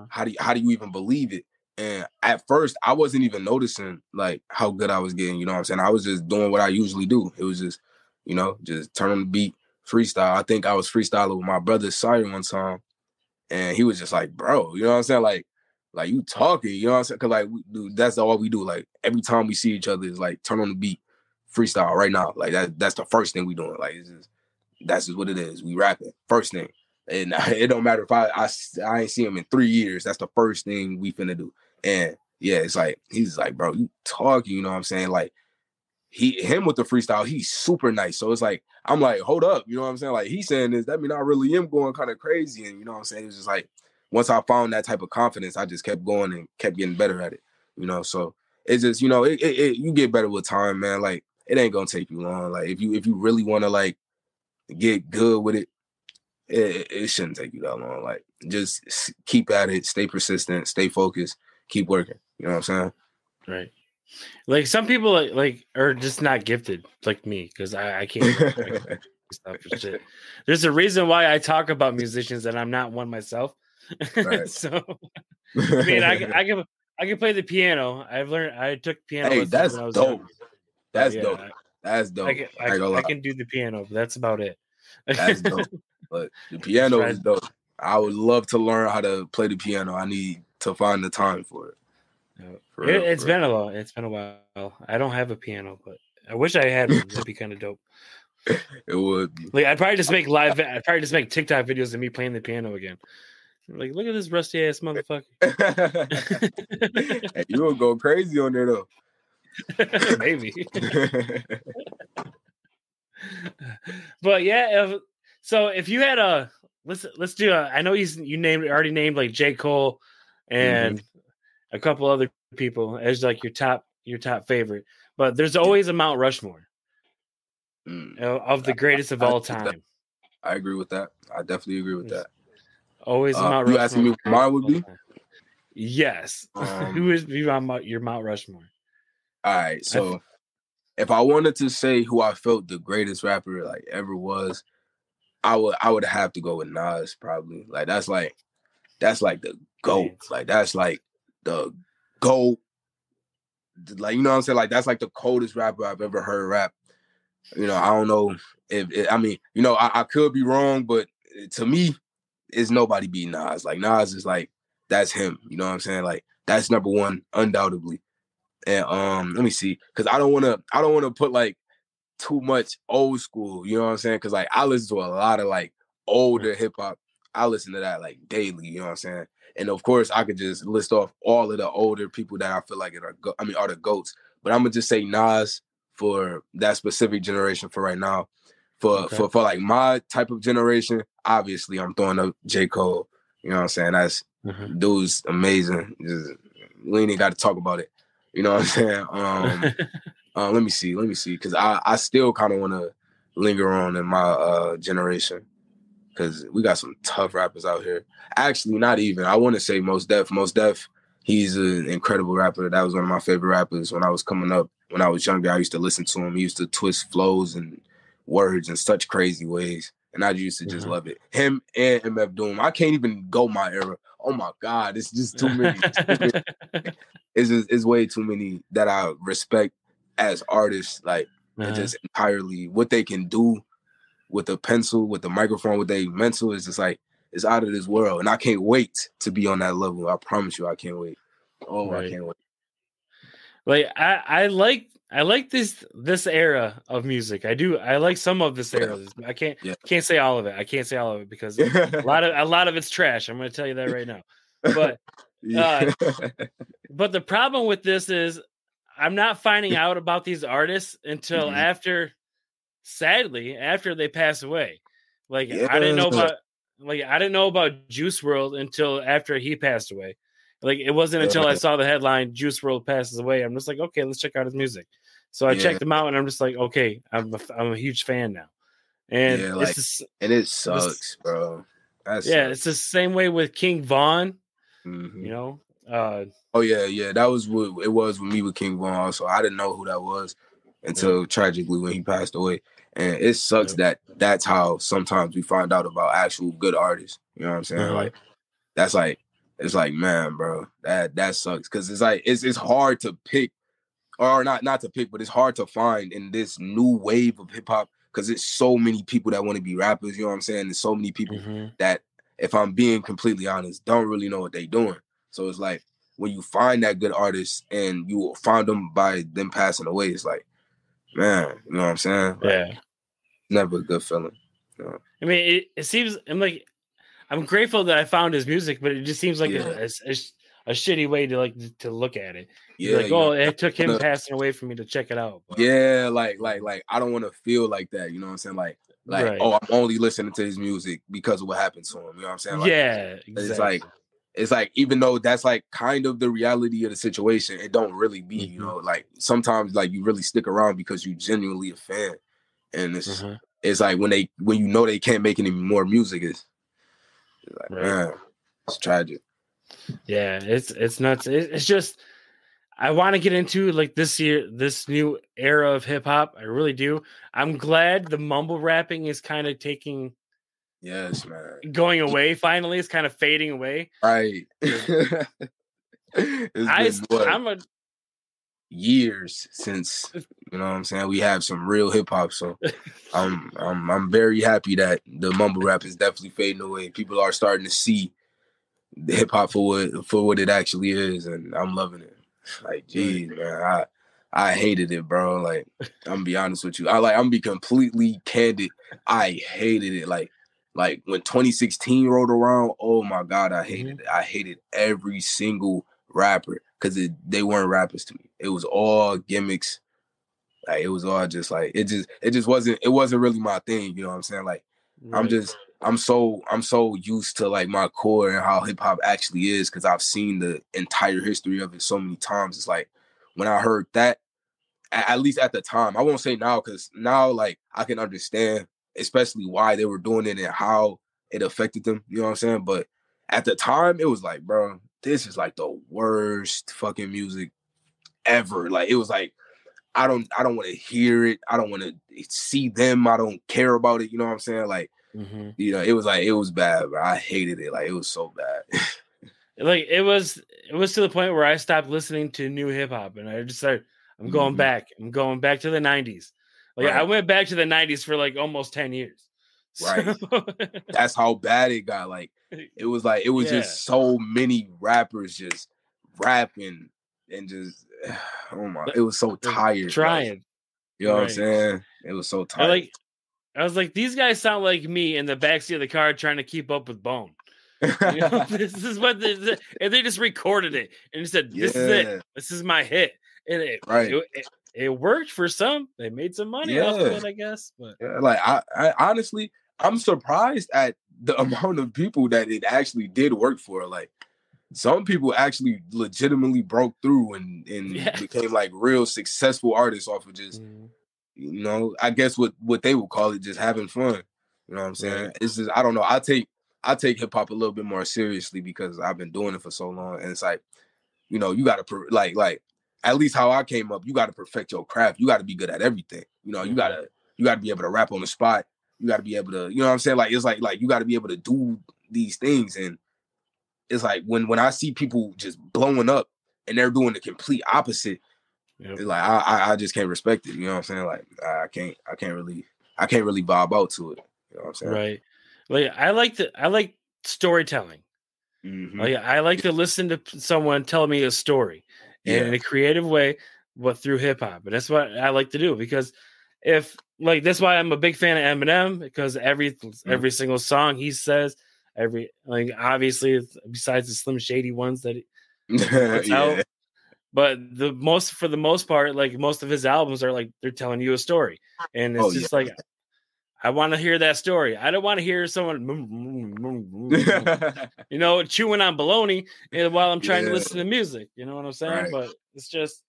how do you even believe it? And at first, I wasn't even noticing like how good I was getting. You know what I'm saying? I was just doing what I usually do. It was just, you know, just turn on the beat, freestyle. I think I was freestyling with my brother Siren one time, and he was just like, "Bro, you know what I'm saying? Like you talking, you know what I'm saying? Because like that's all we do. Like, every time we see each other is like, turn on the beat, freestyle right now. Like that's the first thing we doing. Like, that's just what it is. We rapping first thing. And it don't matter if I ain't seen him in 3 years. That's the first thing we finna do. And yeah, it's like, he's like, bro, you talking, you know what I'm saying? Like, him with the freestyle, he's super nice. So it's like, I'm like, hold up, you know what I'm saying? Like, he's saying this, that mean I really am going kind of crazy. And you know what I'm saying? It's just like, once I found that type of confidence, I just kept going and kept getting better at it, you know? So it's just, you know, you get better with time, man. Like, it ain't gonna take you long. Like, if you really want to like get good with it, it shouldn't take you that long. Like, just keep at it, stay persistent, stay focused, keep working. You know what I'm saying? Right. Like, some people like are just not gifted like me, because I can't stuff for shit. There's a reason why I talk about musicians and I'm not one myself. Right. So I mean, I can play the piano. I took piano lessons when I was dope. young. That's Yeah, dope. That's dope. I can do the piano, but that's about it. That's dope. But the piano is dope. I would love to learn how to play the piano. I need to find the time for it. It's been a while. I don't have a piano, but I wish I had one. That'd be kind of dope. It would be. Like, I'd probably just make TikTok videos of me playing the piano again. Like, look at this rusty ass motherfucker. Hey, you would go crazy on there though. Maybe. But yeah, so if you had let's do I know you already named like J. Cole and a couple other people as like your top favorite, but there's always a Mount Rushmore of the greatest of all time. I agree with that. I definitely agree with that. Always a Mount Rushmore. You asking me what mine would be? Yes. Who is your Mount Rushmore? All right, so if I wanted to say who I felt the greatest rapper like ever was, I would have to go with Nas, probably. Like, that's like the GOAT. Like, that's like the GOAT. Like, you know what I'm saying? Like, that's like the coldest rapper I've ever heard rap. You know, I don't know I mean, you know, I could be wrong, but to me, it's nobody beat Nas. Like, Nas is like, that's him. You know what I'm saying? Like, that's number one, undoubtedly. And let me see, because I don't want to put like too much old school. You know what I'm saying? Because like, I listen to a lot of like older hip hop. I listen to that like daily. You know what I'm saying? And of course, I could just list off all of the older people that I feel like are the GOATs. But I'm gonna just say Nas for that specific generation for right now. For like my type of generation, obviously I'm throwing up J. Cole. You know what I'm saying? That's dude's amazing. We ain't got to talk about it. You know what I'm saying? Let me see, because I still kind of want to linger on in my generation, because we got some tough rappers out here. Actually, not even. I want to say Mos Def. Mos Def, he's an incredible rapper. That was one of my favorite rappers when I was coming up. When I was younger, I used to listen to him. He used to twist flows and words in such crazy ways, and I used to just love it. Him and MF Doom. I can't even go my era. Oh my God, it's just too many. It's way too many that I respect as artists, like, and just entirely what they can do with a pencil, with the microphone, with their mental is just like, it's out of this world. And I can't wait to be on that level. I promise you, I can't wait. I can't wait. Like, I I like this era of music. I do. I like some of this era. I can't say all of it. I can't say all of it because a lot of it's trash. I'm going to tell you that right now. But but the problem with this is I'm not finding out about these artists until sadly, after they pass away. Like I didn't know about Juice World until after he passed away. Like it wasn't until I saw the headline Juice World passes away. I'm just like, okay, let's check out his music. So I checked him out, and I'm just like, okay, I'm a huge fan now. And and it sucks, bro. It's the same way with King Von. You know. That was what it was with me with King Von. Also, I didn't know who that was until tragically when he passed away. And it sucks that that's how sometimes we find out about actual good artists. You know what I'm saying? Like that's like it's like, man, bro, that sucks because it's like it's hard to pick, or not to pick, but it's hard to find in this new wave of hip hop because it's so many people that want to be rappers. You know what I'm saying? There's so many people that, if I'm being completely honest, don't really know what they're doing. So it's like when you find that good artist and you find them by them passing away, it's like, man, you know what I'm saying? Like, never a good feeling. You know? I mean, it seems I'm grateful that I found his music, but it just seems like a shitty way to look at it. Yeah, like, it took him passing away for me to check it out. But. Yeah, like I don't want to feel like that. You know what I'm saying? Like I'm only listening to his music because of what happened to him. You know what I'm saying? Like, exactly. It's like even though that's like kind of the reality of the situation, it don't really be. You know, like sometimes like you really stick around because you genuinely a fan, and it's like when you know they can't make any more music, it's like man, it's tragic. Yeah, it's nuts. It's just I want to get into like this new era of hip hop. I really do. I'm glad the mumble rapping is kind of taking. Yes, man. Going away finally. It's kind of fading away. Right. Years since, you know what I'm saying, we have some real hip hop. So I'm very happy that the mumble rap is definitely fading away. People are starting to see the hip hop for what it actually is, and I'm loving it. Like, geez, man, I hated it, bro. Like, I'm gonna be honest with you. I'm gonna be completely candid. I hated it. Like when 2016 rolled around, oh my God, I hated it. I hated every single rapper because they weren't rappers to me. It was all gimmicks. Like it was all just like it wasn't really my thing. You know what I'm saying? Like I'm so used to like my core and how hip hop actually is because I've seen the entire history of it so many times. It's like when I heard that, at least at the time, I won't say now because now like I can understand especially why they were doing it and how it affected them. You know what I'm saying? But at the time, it was like, bro, this is like the worst fucking music ever. Like it was like, I don't want to hear it. I don't want to see them. I don't care about it. You know what I'm saying? Like, you know, it was bad, bro. I hated it. Like it was so bad. Like it was to the point where I stopped listening to new hip hop and I just started, I'm going back. I'm going back to the 90s. Like I went back to the 90s for like almost 10 years. Right. That's how bad it got. Like it was just so many rappers just rapping and just it was so tired. Trying. Like, you know what I'm saying? It was so tired. I was like, these guys sound like me in the backseat of the car trying to keep up with Bone. You know, this is what and they just recorded it and said, this is it. This is my hit. And it worked for some. They made some money off of it, I guess. But like I honestly, I'm surprised at the amount of people that it actually did work for. Like some people actually legitimately broke through and became like real successful artists off of just, you know, I guess what they would call it just having fun. You know what I'm saying? Right. It's just, I don't know. I take hip hop a little bit more seriously because I've been doing it for so long. And it's like, you know, you got to like at least how I came up, you got to perfect your craft. You got to be good at everything. You know, you got to be able to rap on the spot. You got to be able to, you know what I'm saying? Like, it's like you got to be able to do these things. And it's like when I see people just blowing up and they're doing the complete opposite, it's like, I just can't respect it. You know what I'm saying? Like, I can't really vibe out to it. You know what I'm saying? Right. Like, I like storytelling. Like, I like to listen to someone tell me a story in a creative way. but through hip hop. And that's what I like to do, because if like that's why I'm a big fan of Eminem, because every single song he says, obviously besides the Slim Shady ones that he puts out, but for the most part, like most of his albums are like they're telling you a story, and it's just like I want to hear that story. I don't want to hear someone chewing on bologna while I'm trying to listen to music. You know what I'm saying? Right. But it's just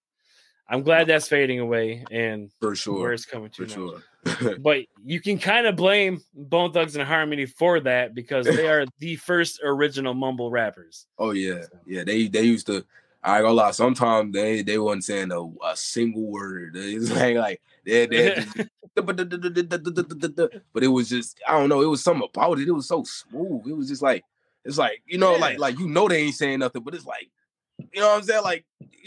I'm glad that's fading away, and for sure where it's coming to for now. sure. But you can kind of blame Bone Thugs and Harmony for that, because they are the first original mumble rappers. Oh yeah, yeah. They used to. I ain't gonna lie. Sometimes they wasn't saying a single word. It's like they just, but it was just I don't know. It was something about it. It was so smooth. It was just like it's like like they ain't saying nothing, but it's like what I'm saying, like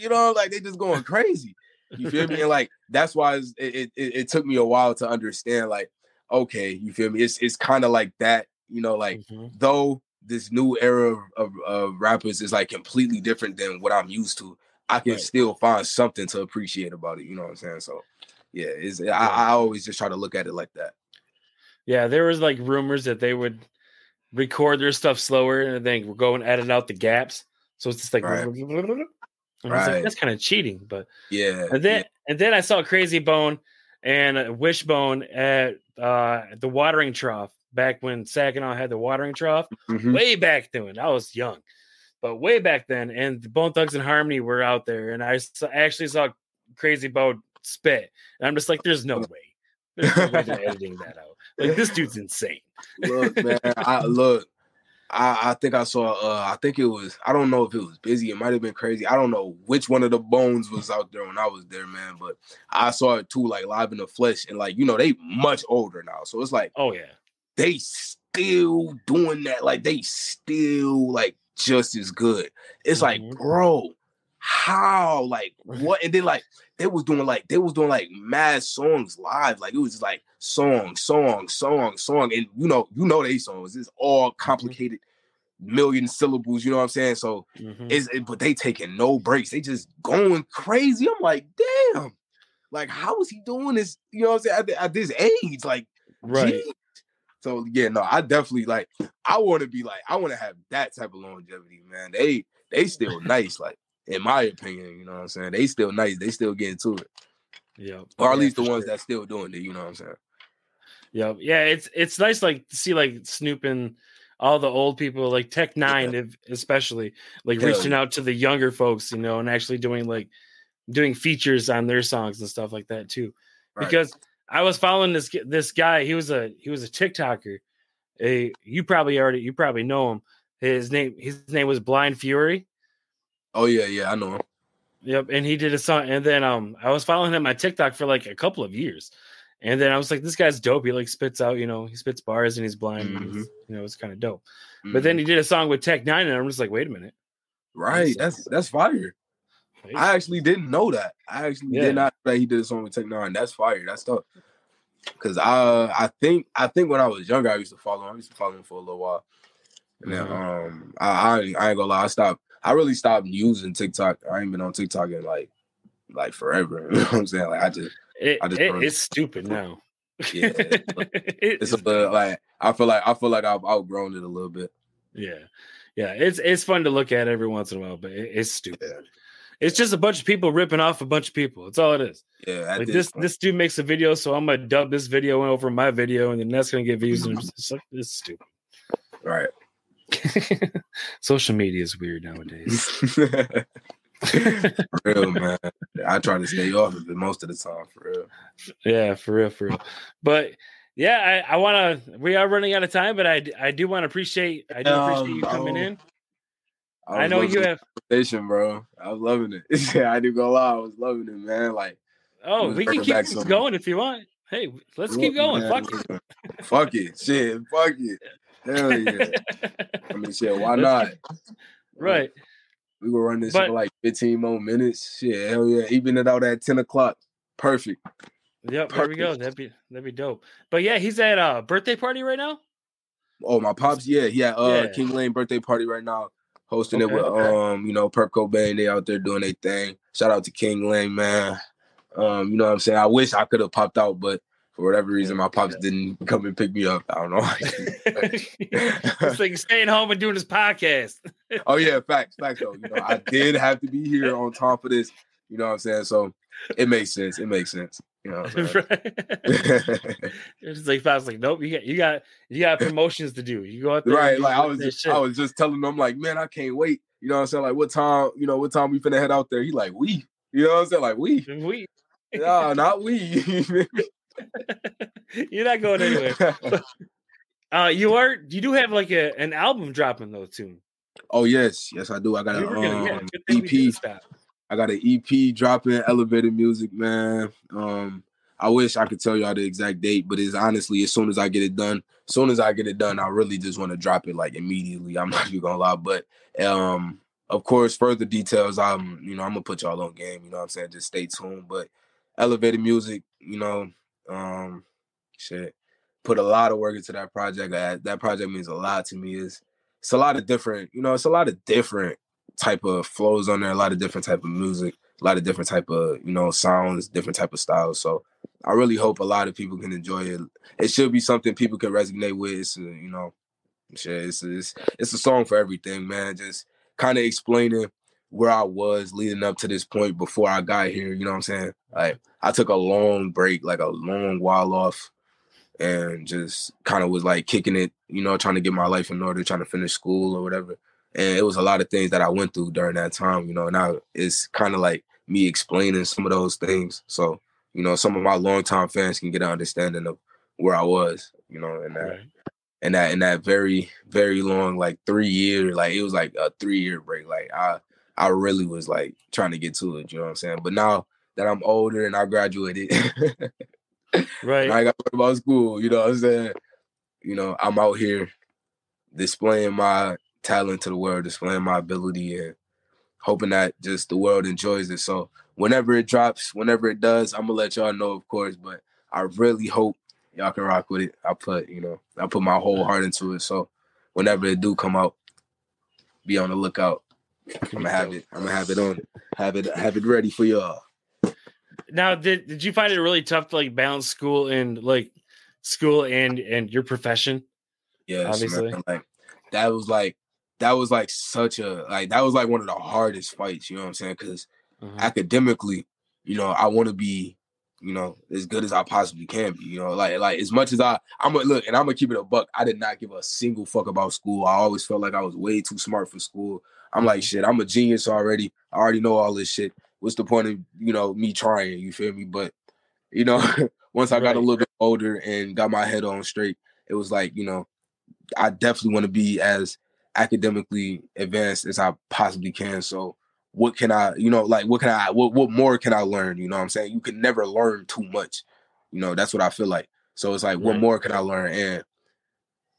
like they just going crazy. You feel me? And like that's why it took me a while to understand. Like okay, you feel me? It's kind of like that. Though. This new era of rappers is like completely different than what I'm used to. I can still find something to appreciate about it. You know what I'm saying? So yeah, I always just try to look at it like that. Yeah, there was like rumors that they would record their stuff slower and then go and edit out the gaps. So it's just like, and I was like, that's kind of cheating. But yeah. And then I saw Crazy Bone and Wishbone at the watering trough. Back when Saginaw had the watering trough, way back then. I was young, but way back then. And the Bone Thugs and Harmony were out there, and I actually saw Crazy Bone spit. And I'm just like, there's no way. There's no way they're editing that out. Like, this dude's insane. Look, man, I think I saw, I think it was, I don't know if it was Busy. It might have been Crazy. I don't know which one of the Bones was out there when I was there, man. But I saw it too, like live in the flesh. And like, they much older now. So it's like, oh, yeah. They still doing that. Like they still like just as good. It's like, bro, how? Like what? And then like they was doing like mad songs live. Like it was just like song. And they songs. It's all complicated, million syllables. You know what I'm saying? So but they taking no breaks. They just going crazy. I'm like, damn. Like how is he doing this? You know what I'm saying? At this age, like right. Geez. So yeah, no, I definitely I want to have that type of longevity, man. They still nice, like in my opinion, you know what I'm saying? They still nice, they still getting to it. Yeah. Or at least the ones that still doing it, you know what I'm saying? Yeah. Yeah, it's nice like to see like Snoop and all the old people, like Tech Nine especially, like reaching out to the younger folks, and actually doing features on their songs and stuff like that too. Right. Because I was following this guy. He was a TikToker. You probably know him. His name was Blind Fury. Oh yeah, I know him. Yep, and he did a song. And then I was following him on TikTok for like a couple of years. And then I was like, this guy's dope. He like spits out, he spits bars and he's blind. It's kind of dope. But then he did a song with Tech Nine, and I'm just like, wait a minute. Right, that's fire. I actually didn't know that. I actually did not know that he did a song with Tech Nine. That's fire. That's tough. Because I think when I was younger, I used to follow him. I used to follow him for a little while. And then I ain't gonna lie, I really stopped using TikTok. I ain't been on TikTok in like forever. You know what I'm saying? Like it's stupid now. Yeah, it's a little like I feel like I've outgrown it a little bit. Yeah, it's fun to look at every once in a while, but it's stupid. Yeah. It's just a bunch of people ripping off a bunch of people. That's all it is. Yeah, like this dude makes a video, so I'm gonna dub this video over my video, and then that's gonna get views. And it's stupid, right? Social media is weird nowadays. For real, man. I try to stay off of it most of the time, for real. Yeah, for real. But yeah, I want to. We are running out of time, but I do want to appreciate. I do appreciate you coming in. I know you have conversation, bro. I was loving it. Yeah, I do go lie. I was loving it, man. Like, we can keep this going if you want. Hey, let's keep going. Man. Fuck it. Fuck it. Shit. Fuck it. Hell yeah. I mean, shit. Why not? Right. We gonna run this for like 15 more minutes. Shit. Hell yeah. Even it out at 10 o'clock. Perfect. Yep. There we go. That'd be dope. But yeah, he's at a birthday party right now. Oh, my pops. Yeah. King Lane birthday party right now. Hosting it with Perp Cobain. They out there doing their thing. Shout out to King Lang, man. You know what I'm saying? I wish I could have popped out, but for whatever reason, my pops didn't come and pick me up. I don't know. It's like staying home and doing this podcast. Oh yeah, facts though. You know, I did have to be here on time for this. You know what I'm saying? So it makes sense. You know what I'm saying? Right. It's like I was like, nope, you got promotions to do. You go out there. Right. Like I was just telling them, like, man, I can't wait. You know what I'm saying? Like what time we finna head out there? He like, we. You know what I'm saying? Like we. No, not we. You're not going anywhere. You do have like an album dropping though too. Oh yes, I do. I got an EP. I got an EP dropping, Elevated Music, man. I wish I could tell y'all the exact date, but it's honestly as soon as I get it done. As soon as I get it done, I really just want to drop it like immediately. I'm not even gonna lie, but of course, further details. I'm gonna put y'all on game. You know what I'm saying? Just stay tuned. But Elevated Music, put a lot of work into that project. That project means a lot to me. It's a lot of different, it's a lot of different type of flows on there, a lot of different type of music, a lot of different type of, sounds, different type of styles. So I really hope a lot of people can enjoy it. It should be something people can resonate with. It's a song for everything, man. Just kind of explaining where I was leading up to this point before I got here. You know what I'm saying? Like I took a long break, like a long while off, and just kind of was like kicking it, trying to get my life in order, trying to finish school or whatever. And it was a lot of things that I went through during that time, now it's kind of like me explaining some of those things. So, some of my longtime fans can get an understanding of where I was, in that very, very long, like 3 year, like it was like a 3-year break. Like I really was like trying to get to it, you know what I'm saying? But now that I'm older and I graduated, right, I got to talk about school, you know what I'm saying? I'm out here displaying my talent to the world, displaying my ability, and hoping that just the world enjoys it. So whenever it drops, whenever it does, I'm gonna let y'all know, of course, but I really hope y'all can rock with it. I put my whole heart into it. So whenever it do come out, be on the lookout. I'm gonna have it ready for y'all. Now, did you find it really tough to like balance school and your profession? Yes, obviously. Man. Like that was like such a, like, that was like one of the hardest fights, you know what I'm saying? Because academically, I want to be, as good as I possibly can be, like as much as I'm gonna keep it a buck. I did not give a single fuck about school. I always felt like I was way too smart for school. I'm like, shit, I'm a genius already. I already know all this shit. What's the point of, me trying? You feel me? But, once I got a little bit older and got my head on straight, it was like, I definitely want to be as academically advanced as I possibly can. So what can I, what more can I learn? You know what I'm saying? You can never learn too much. That's what I feel like. So it's like, what more can I learn? And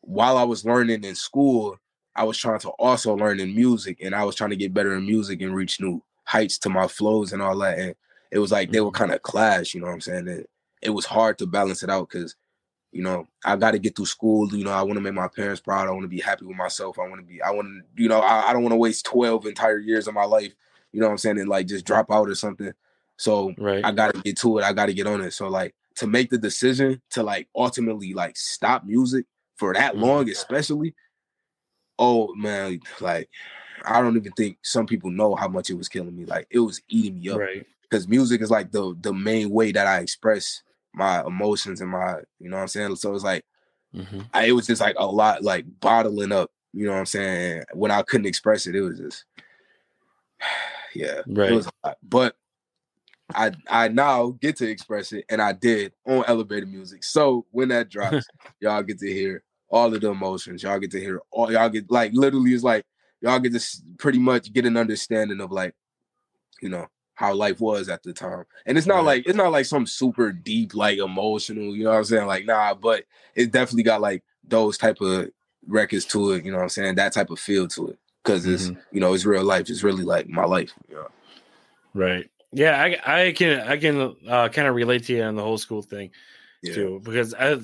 while I was learning in school, I was trying to also learn in music, and I was trying to get better in music and reach new heights to my flows and all that. And it was like, they would kind of clash, you know what I'm saying? It was hard to balance it out because, I got to get through school. I want to make my parents proud. I want to be happy with myself. I don't want to waste 12 entire years of my life, you know what I'm saying? And like just drop out or something. So I got to get to it. I got to get on it. So like to make the decision to like ultimately like stop music for that long, especially, oh man, like I don't even think some people know how much it was killing me. Like it was eating me up. Right. Because music is like the main way that I express my emotions and my, you know what I'm saying? So it's like, it was just like a lot, like bottling up, you know what I'm saying? When I couldn't express it, it was just, it was a lot. But I now get to express it, and I did on Elevated Music. So when that drops, y'all get to hear all of the emotions. Y'all get to hear y'all get like, literally it's like, y'all get to pretty much get an understanding of like, how life was at the time. And it's not like some super deep, like emotional, you know what I'm saying? Like, nah, but it definitely got like those type of records to it, you know what I'm saying? That type of feel to it. Cause it's, it's real life. It's really like my life. Right. Yeah. I can kind of relate to you on the whole school thing too, because I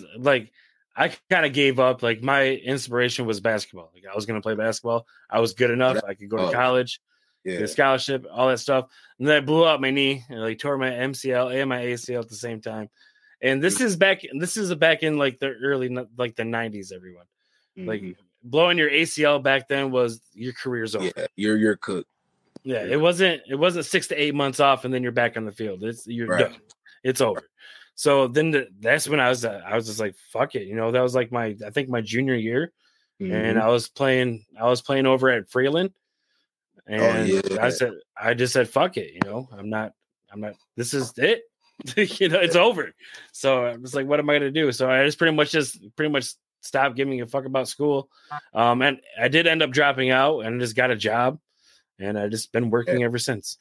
kind of gave up. Like my inspiration was basketball. Like I was going to play basketball. I was good enough. I could go to college. the scholarship, all that stuff. And then I blew out my knee and like tore my MCL and my ACL at the same time. And this is back in like the early, like the 90s, everyone. Like blowing your ACL back then was your career's over. Yeah, you're cooked. Yeah, it wasn't 6 to 8 months off and then you're back on the field. You're done. It's over. So then that's when I was just like, fuck it. You know, that was like I think my junior year. And I was playing over at Freeland. And I just said, fuck it. You know, I'm not, this is it. You know, it's over. So I was like, what am I going to do? So I just pretty much stopped giving a fuck about school. And I did end up dropping out and just got a job. And I just been working ever since.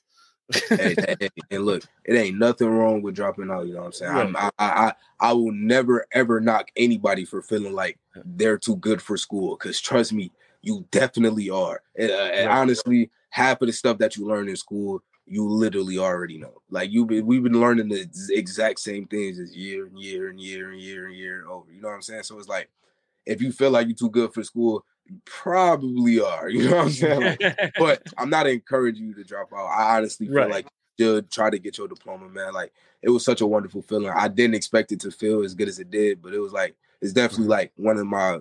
And look, it ain't nothing wrong with dropping out. You know what I'm saying? Right. I will never ever knock anybody for feeling like they're too good for school. Because trust me, you definitely are. And honestly, half of the stuff that you learn in school, you literally already know. Like we've been learning the exact same things as year and year and year and year and year over. You know what I'm saying? So it's like, if you feel like you're too good for school, you probably are. You know what I'm saying? Like, but I'm not encouraging you to drop out. I honestly feel like you should try to get your diploma, man. Like, it was such a wonderful feeling. I didn't expect it to feel as good as it did, but it was like, it's definitely like one of my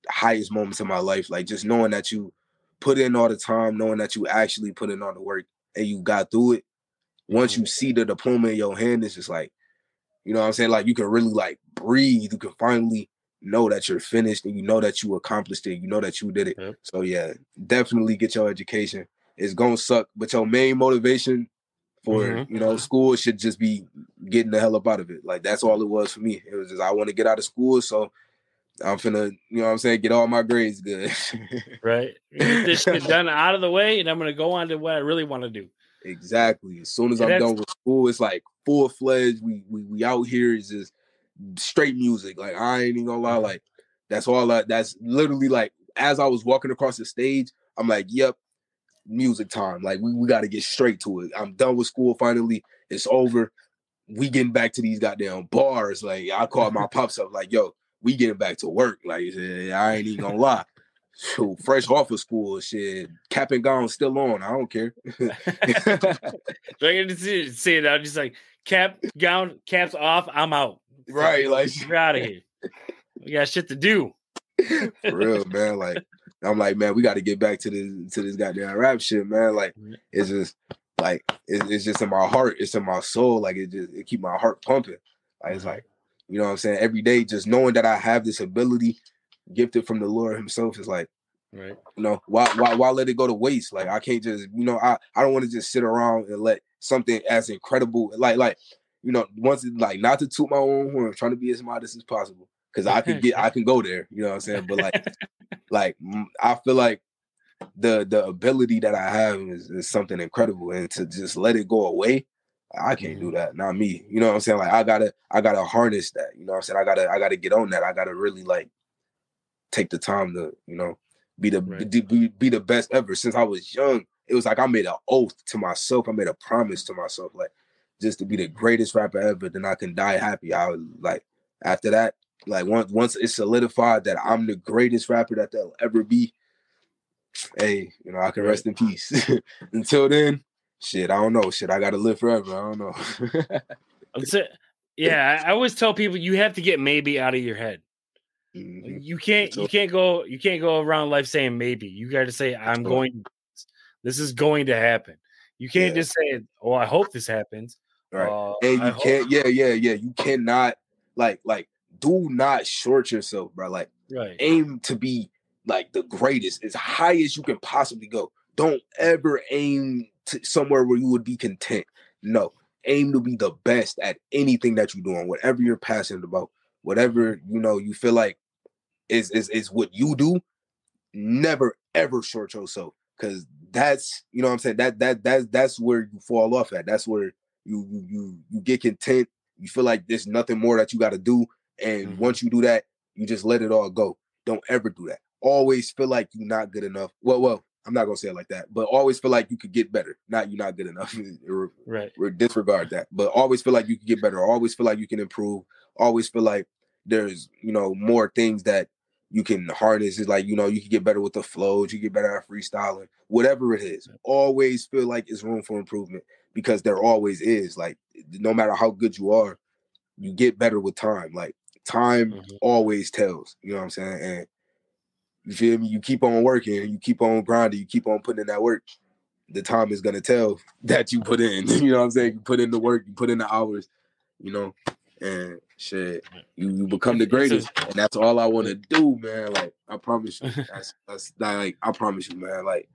highest moments in my life. Like, just knowing that you put in all the time, knowing that you actually put in all the work and you got through it. Once you see the diploma in your hand, it's just like, you know what I'm saying? Like, you can really like breathe. You can finally know that you're finished and you know that you accomplished it. You know that you did it. Yep. So yeah, definitely get your education. It's gonna suck, but your main motivation for school should just be getting the hell up out of it. Like, that's all it was for me. It was just, I want to get out of school, so I'm finna, you know what I'm saying, get all my grades good. Right. Get this shit done out of the way, and I'm gonna go on to what I really want to do. Exactly. As soon as I'm done with school, it's like full-fledged. We out here is just straight music. Like, I ain't even gonna lie, like that's literally like, as I was walking across the stage, I'm like, yep, music time. Like, we got to get straight to it. I'm done with school finally. It's over. We getting back to these goddamn bars. Like, I called my pops up like, yo, we getting back to work. Like, I ain't even gonna lie. Shoot, fresh off of school, shit. Cap and gown still on. I don't care. I can see it. I'm just like, cap, gown, caps off. I'm out. Right, like, we're out of here. We got shit to do. For real, man. Like, I'm like, man, we got to get back to this goddamn rap shit, man. Like, it's just like it's just in my heart. It's in my soul. Like, it keep my heart pumping. Like, it's like, you know what I'm saying? Every day, just knowing that I have this ability gifted from the Lord Himself is like, you know, why let it go to waste? Like, I can't just, you know, I don't want to just sit around and let something as incredible, like. You know, once it, like, not to toot my own horn, trying to be as modest as possible, because I can go there. You know what I'm saying? But like I feel like the ability that I have is something incredible, and to just let it go away, I can't do that. Not me. You know what I'm saying? Like, I gotta harness that. You know what I'm saying? I gotta get on that. I gotta really like take the time to, you know, be the best ever. Since I was young, it was like I made an oath to myself. I made a promise to myself, like, just to be the greatest rapper ever, then I can die happy. I was like, after that, like, once it's solidified that I'm the greatest rapper that there'll ever be, hey, you know, I can rest in peace. Until then, shit, I don't know. Shit, I gotta live forever. I don't know. Yeah, I always tell people you have to get maybe out of your head. You can't go around life saying maybe. You got to say, this is going to happen. You can't just say, oh, I hope this happens. Right. And you can't, you cannot, like, do not short yourself, bro. Like, aim to be, like, the greatest, as high as you can possibly go. Don't ever aim to somewhere where you would be content. No. Aim to be the best at anything that you're doing, whatever you're passionate about, whatever, you know, you feel like is what you do. Never, ever short yourself. Because that's, you know what I'm saying, that's where you fall off at. That's where you get content. You feel like there's nothing more that you got to do. And once you do that, you just let it all go. Don't ever do that. Always feel like you're not good enough. Well, I'm not going to say it like that, but always feel like you could get better. Not you're not good enough. Disregard that. But always feel like you can get better. Always feel like you can improve. Always feel like there's, you know, more things that you can harness. It's like, you know, you can get better with the flows, you get better at freestyling, whatever it is. Always feel like it's room for improvement, because there always is. Like, no matter how good you are, you get better with time. Like, time always tells, you know what I'm saying? And you feel me? You keep on working, you keep on grinding, you keep on putting in that work. The time is gonna tell that you put in. You know what I'm saying? You put in the work, you put in the hours, you know, and shit, you become the greatest. And that's all I want to do, man. Like, I promise you. That's like, I promise you, man. Like,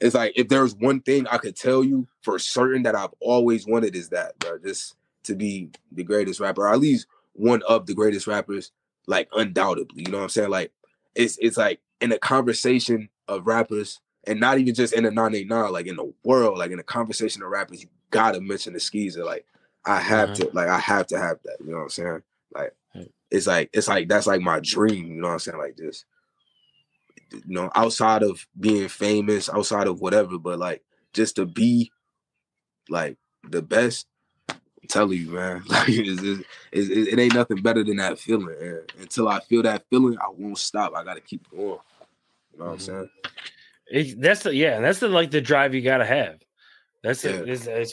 it's like, if there's one thing I could tell you for certain that I've always wanted, is that, bro, just to be the greatest rapper, or at least one of the greatest rappers, like, undoubtedly. You know what I'm saying? Like, it's like, in a conversation of rappers, and not even just in a 989, like, in the world, like, in a conversation of rappers, you gotta mention the Shkiiizer. Like, I have to have that. You know what I'm saying? Like, it's like that's like my dream. You know what I'm saying? Like, just, you know, outside of being famous, outside of whatever, but like, just to be like the best. I'm telling you, man. Like, it ain't nothing better than that feeling. And until I feel that feeling, I won't stop. I gotta keep going. You know what I'm saying? That's the like the drive you gotta have. That's the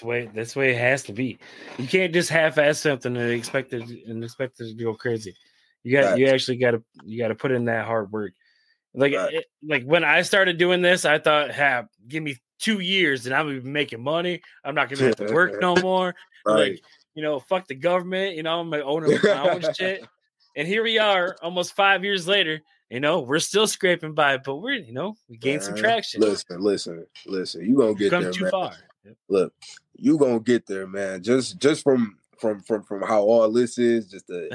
way it has to be. You can't just half-ass something and expect it to go crazy. You actually gotta put in that hard work. Like like when I started doing this, I thought, give me 2 years and I'm gonna be making money. I'm not gonna have to work no more. Like, you know, fuck the government. You know, I'm gonna own my own shit. And here we are, almost 5 years later. You know, we're still scraping by, but we gained some traction. Listen. You gonna get there, too man. far. Look, you gonna get there, man. Just from how all this is, just the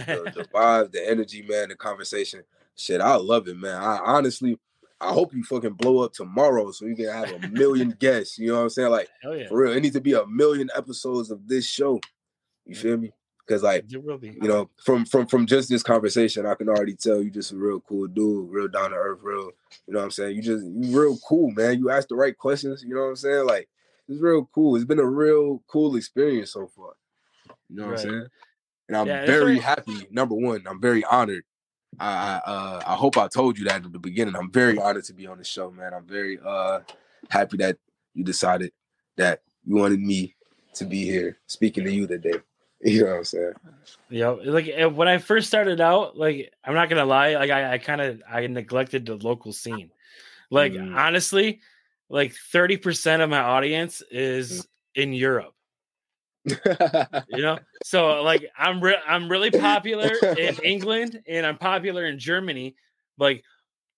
vibe, the energy, man, the conversation. Shit, I love it, man. I honestly, I hope you fucking blow up tomorrow so you can have 1 million guests. You know what I'm saying? Like, for real, it needs to be 1 million episodes of this show. You feel me? Because, like, you know, from just this conversation, I can already tell you just a real cool dude, real down to earth, real, you know what I'm saying? You real cool, man. You ask the right questions, you know what I'm saying? Like, it's real cool. It's been a real cool experience so far. You know what I'm saying? And I'm very happy. Number one, I'm very honored. I hope I told you that at the beginning. I'm very honored to be on the show, man. I'm very happy that you decided that you wanted me to be here speaking to you today. You know what I'm saying? Yeah, like when I first started out, like, I'm not gonna lie, like I neglected the local scene. Like, honestly, like 30% of my audience is in Europe. You know, so like I'm really popular in England and I'm popular in Germany. Like,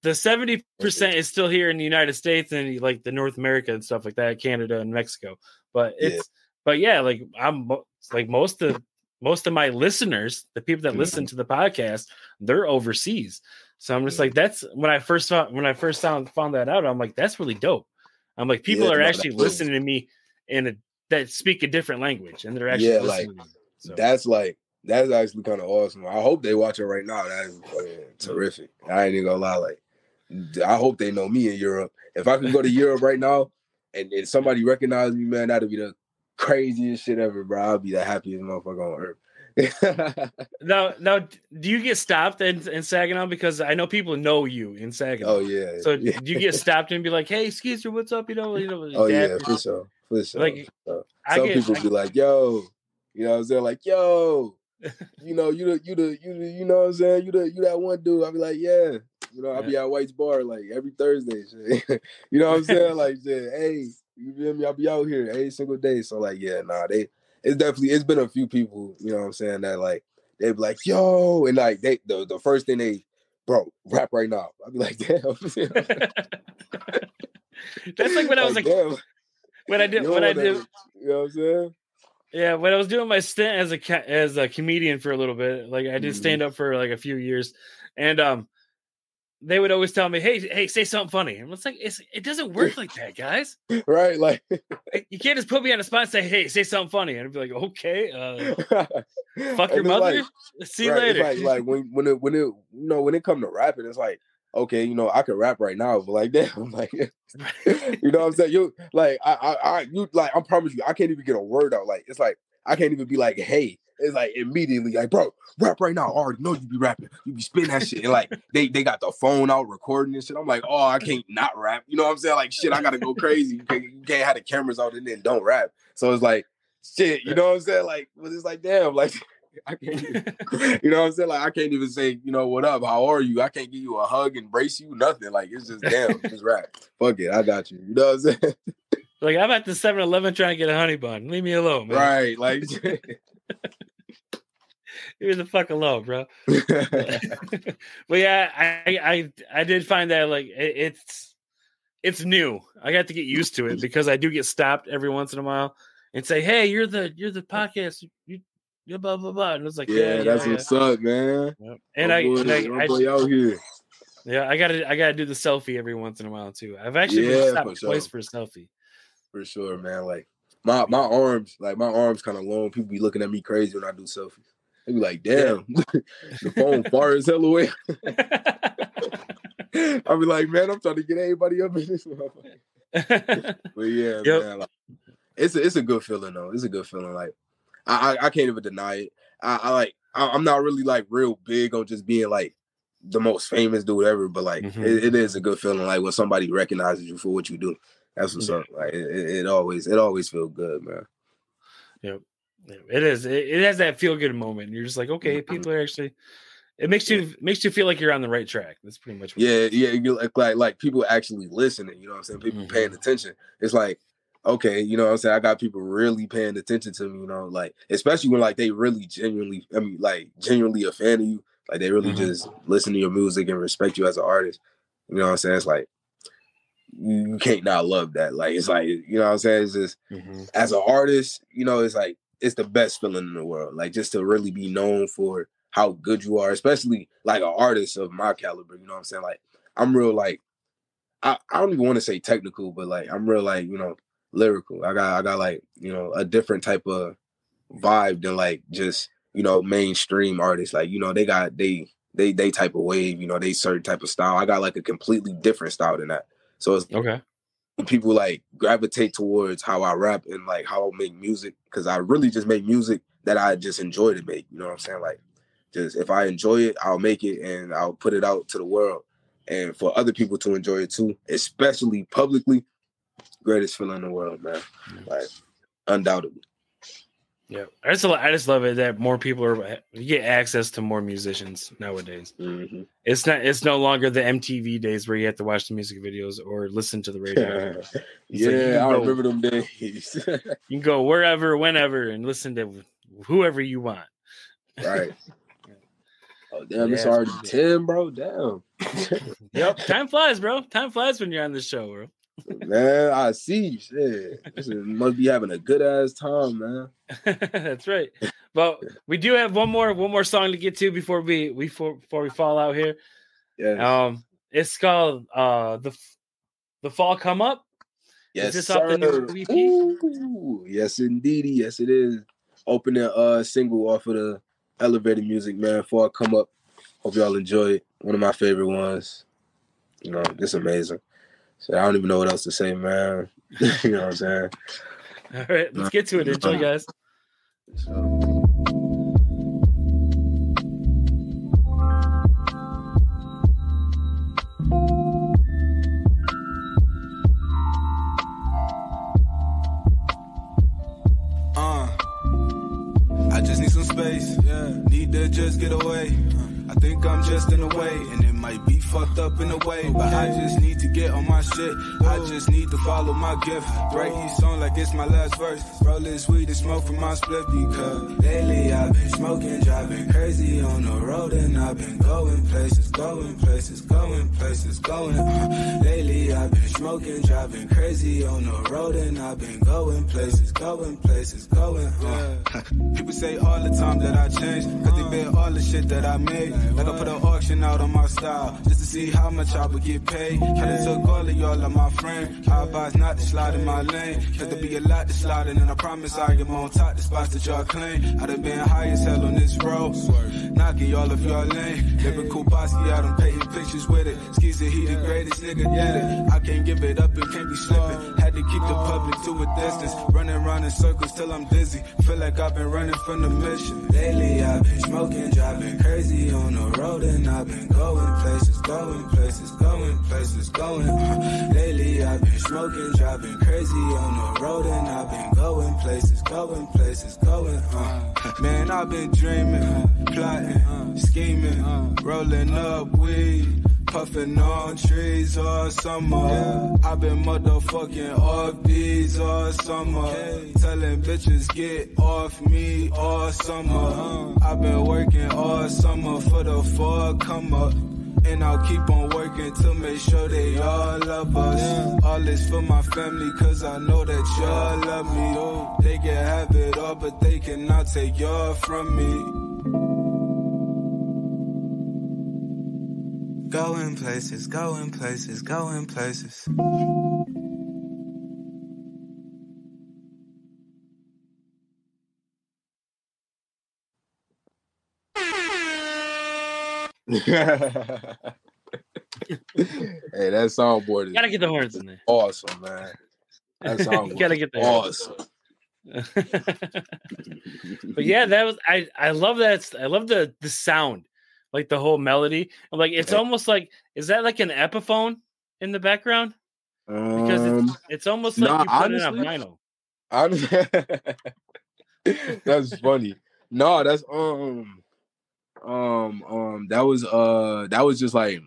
the 70% is still here in the United States and like the North America and stuff like that, Canada and Mexico. But like I'm like most of my listeners, the people that listen to the podcast, they're overseas. So I'm just like, that's when I first found that out. I'm like, that's really dope. I'm like, people are actually listening to me that speak a different language, and they're actually listening to me. So. That's actually kind of awesome. I hope they watch it right now. That's terrific. I ain't even gonna lie. Like, I hope they know me in Europe. If I could go to Europe right now and somebody recognize me, man, that'd be the craziest shit ever, bro. I'll be the happiest motherfucker on earth. Now, do you get stopped in Saginaw? Because I know people know you in Saginaw. Oh yeah. So do you get stopped and be like, "Hey, Shkiiizer, what's up?" You know. Oh yeah, for sure. Like, some people be like, "Yo," you know what I'm saying? Like, "Yo, you know, you know what I'm saying? You that one dude." I'll be like, "Yeah." You know, I'll be at White's Bar like every Thursday. Shit. You know what I'm saying? Like, hey, you feel me? I'll be out here every single day. So like, yeah, it's been a few people, you know what I'm saying, that like they be like, yo, and like the first thing they, bro, rap right now. I'll be like, damn. That's like when I was like, when I did, you know what I'm saying? Yeah, when I was doing my stint as a comedian for a little bit, like I did stand up for like a few years, and they would always tell me, hey, say something funny. And it's like, it doesn't work like that, guys. Right? Like, you can't just put me on the spot and say, hey, say something funny. And I'd be like, okay, fuck your mother. Like, see you later. It's like when it comes to rapping, it's like, okay, you know, I can rap right now, but like that, I'm like, you know what I'm saying? You like, I promise you, I can't even get a word out. Like, it's like, I can't even be like, hey, it's like immediately like, bro, rap right now. I already know you be rapping. You be spitting that shit. And like they got the phone out recording and shit. I'm like, oh, I can't not rap. You know what I'm saying? Like shit, I gotta go crazy. You can't have the cameras out and then don't rap. So it's like shit, you know what I'm saying? Like, but it's like, damn, like I can't even, you know what I'm saying? Like I can't even say, you know, what up? How are you? I can't give you a hug, embrace you, nothing. Like it's just damn, just rap. Fuck it, I got you. You know what I'm saying? Like I'm at the 7-Eleven trying to get a honey bun. Leave me alone, man. Right, like leave me the fuck alone, bro. But yeah, I did find that like it's new. I got to get used to it because I do get stopped every once in a while and say, "Hey, you're the podcast, you blah blah blah," and it's like, yeah, that's what's up, man. Yep. And I out here. Yeah, I gotta do the selfie every once in a while too. I've actually been stopped twice for a selfie. For sure, man. Like my arms kind of long. People be looking at me crazy when I do selfies. They be like, damn, the phone far as hell away. I'll be like, man, I'm trying to get everybody up in this motherfucker. But yeah, man, like, it's a good feeling though. It's a good feeling. Like I can't even deny it. I'm not really like real big on just being like the most famous dude ever, but like it is a good feeling like when somebody recognizes you for what you do. That's what's up. Like it always feels good, man. Yep. It is. It has that feel good moment. You're just like, okay, people are actually. It makes you feel like you're on the right track. That's pretty much. What You like people actually listening. You know what I'm saying? People paying attention. It's like, okay, you know what I'm saying? I got people really paying attention to me. You know, like especially when like they really genuinely a fan of you. Like they really just listen to your music and respect you as an artist. You know what I'm saying? It's like. You can't not love that. Like it's like, you know what I'm saying? It's just as an artist, you know, it's like it's the best feeling in the world. Like just to really be known for how good you are, especially like an artist of my caliber, you know what I'm saying? Like I'm real like I don't even want to say technical, but like I'm real like, you know, lyrical. I got like, you know, a different type of vibe than like just, you know, mainstream artists. Like, you know, they got they type of wave, you know, they certain type of style. I got like a completely different style than that. So it's okay. People like gravitate towards how I rap and like how I make music because I really just make music that I just enjoy to make. You know what I'm saying? Like, just if I enjoy it, I'll make it and I'll put it out to the world and for other people to enjoy it too, especially publicly. Greatest feeling in the world, man. Like, undoubtedly. Yeah, I just love it that more people you get access to more musicians nowadays. It's no longer the MTV days where you have to watch the music videos or listen to the radio. I remember them days. You can go wherever, whenever, and listen to whoever you want. Right. Oh damn! It's already 10, bro. Damn. Yep. Time flies, bro. Time flies when you're on this show, bro. Man, I see. Shit. This must be having a good ass time, man. That's right. But we do have one more song to get to before we fall out here. Yeah. It's called the Fall Come Up. Yes, is this sir. off the new EP? Ooh, yes, indeed. Yes, it is. Opening single off of the Elevated Music, man. Fall Come Up. Hope y'all enjoy it. One of my favorite ones. You know, it's amazing. So I don't even know what else to say, man. You know what I'm saying? All right, let's get to it. Enjoy, guys. I just need some space. Need to just get away. I think I'm just in the way, and it might be fucked up in a way, but I just need to get on my shit. I just need to follow my gift. Write each song like it's my last verse. Roll this weed and smoke from my split because lately I've been smoking, driving crazy on the road, and I've been going places. Lately I've been smoking, driving crazy on the road, and I've been going places. People say all the time that I changed, cause they bet all the shit that I made. Like I put an auction out on my style, just to see how much I would get paid. Kinda took all of y'all on my frame. I advise not to slide in my lane, cause there be a lot to slide in, and I promise I am on top the spots that y'all claim. I done been high as hell on this road, knocking y'all off y'all lane. Lyrical bossy, I done painting pictures with it. Shkiiizer, he the greatest nigga, did it. I can't give it up, it can't be slipping. Had to keep the public to a distance. Running around in circles till I'm dizzy. Feel like I've been running from the mission. Lately I've been smoking, driving crazy on the road, and I've been going places, going places, going places, going. Lately I've been smoking, driving crazy on the road, and I've been going places, going places, going. Man, I've been dreaming, plotting, scheming, rolling up weed, puffing on trees all summer. I've been motherfucking off these all summer. Telling bitches get off me all summer. I've been working all summer for the fall come up. And I'll keep on working to make sure they all love us. All this for my family, cause I know that y'all love me. They can have it all, but they cannot take y'all from me. Going places, going places, going places. Hey, that soundboard is Gotta get the horns in there. awesome, man. That soundboard Gotta get the awesome. But yeah, that was I love that. I love the sound, like the whole melody. I'm like, it's almost like, is that like an Epiphone in the background? Because it's almost like you put it on vinyl. That's funny. No, that's that was just like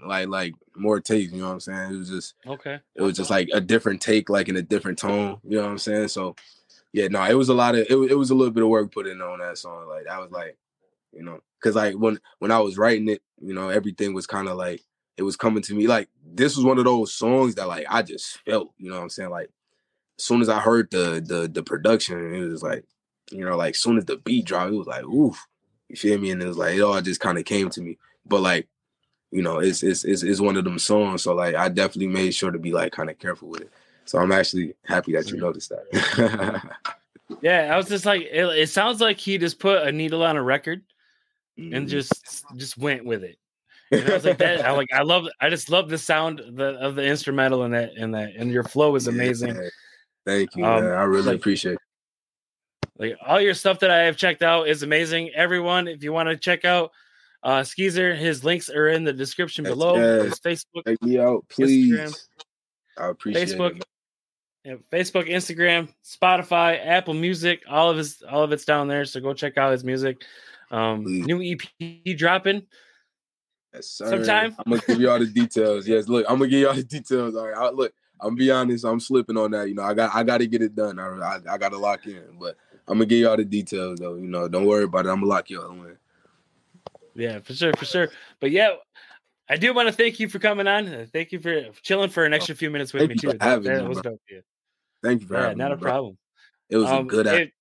more take, you know what I'm saying? It was just okay. It was just like a different take, like in a different tone, you know what I'm saying? So yeah, no, it was a lot of it was a little bit of work put in on that song. Like that was like, you know, because like when I was writing it, you know, everything was kind of like it was coming to me. Like this was one of those songs that like I just felt, you know what I'm saying? Like as soon as I heard the production, it was like, you know, like as soon as the beat dropped, it was like, oof, you feel me? And it was like it all just kind of came to me. But like, you know, it's one of them songs. So like I definitely made sure to be like kind of careful with it. So I'm actually happy that you noticed that. Yeah, I was just like, it sounds like he just put a needle on a record and just went with it. And I was like that. I just love the sound of the instrumental in that, and your flow is amazing. Yeah. Thank you, man. I really appreciate it. Like all your stuff that I have checked out is amazing. Everyone, if you want to check out Shkiiizer, his links are in the description below. His Facebook, check me out, please. Instagram, I appreciate Facebook, it. Facebook, Instagram, Spotify, Apple Music, all of it's down there. So go check out his music. New EP dropping. Yes, sir. Sometime. I'm gonna give you all the details. Yes, look, I'm gonna give you all the details. All right, look, I'm gonna be honest, I'm slipping on that. You know, I got to get it done. I got to lock in, but I'm gonna give you all the details though. You know, don't worry about it. I'm gonna lock you all in. Yeah, for sure. But yeah, I do want to thank you for coming on. Thank you for chilling for an extra few minutes with me too. That was dope. Thank you for having me. Not a problem. It was a good shit.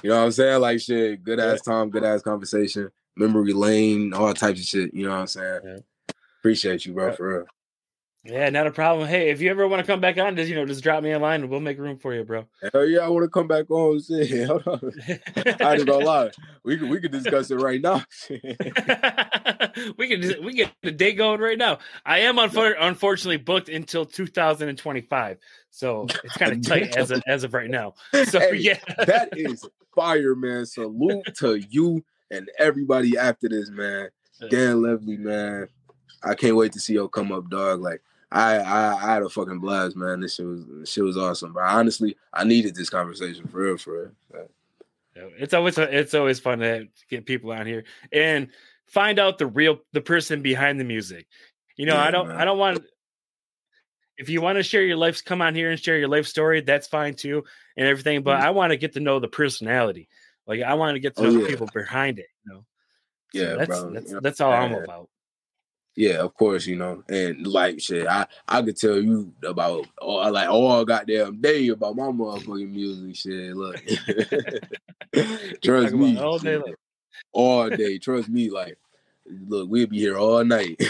You know what I'm saying? Like shit, good ass time, good ass conversation, memory lane, all types of shit. You know what I'm saying? Yeah. Appreciate you, bro, for real. Yeah, not a problem. Hey, if you ever want to come back on, just drop me a line and we'll make room for you, bro. Hell yeah, I want to come back on. Shit. Hold on. I ain't gonna lie. We could discuss it right now. we get the day going right now. I am unfortunately booked until 2025, so it's kind of tight as of right now. So hey, yeah, that is fire, man. Salute to you and everybody after this, man. Dan Levely, man. I can't wait to see you come up, dog. Like I had a fucking blast, man. This shit was awesome, bro. Honestly, I needed this conversation for real. So. It's always fun to get people on here and find out the person behind the music. You know, I don't want. If you want to share your life, come on here and share your life story. That's fine too, and everything. But I want to get to know the personality. Like I want to get to know the people behind it. You know. Yeah, so that's all I'm about. Yeah, of course, you know, and like shit, I could tell you about all goddamn day about my motherfucking music. Shit, look, trust me, all day. Trust me, like, look, we'll be here all night.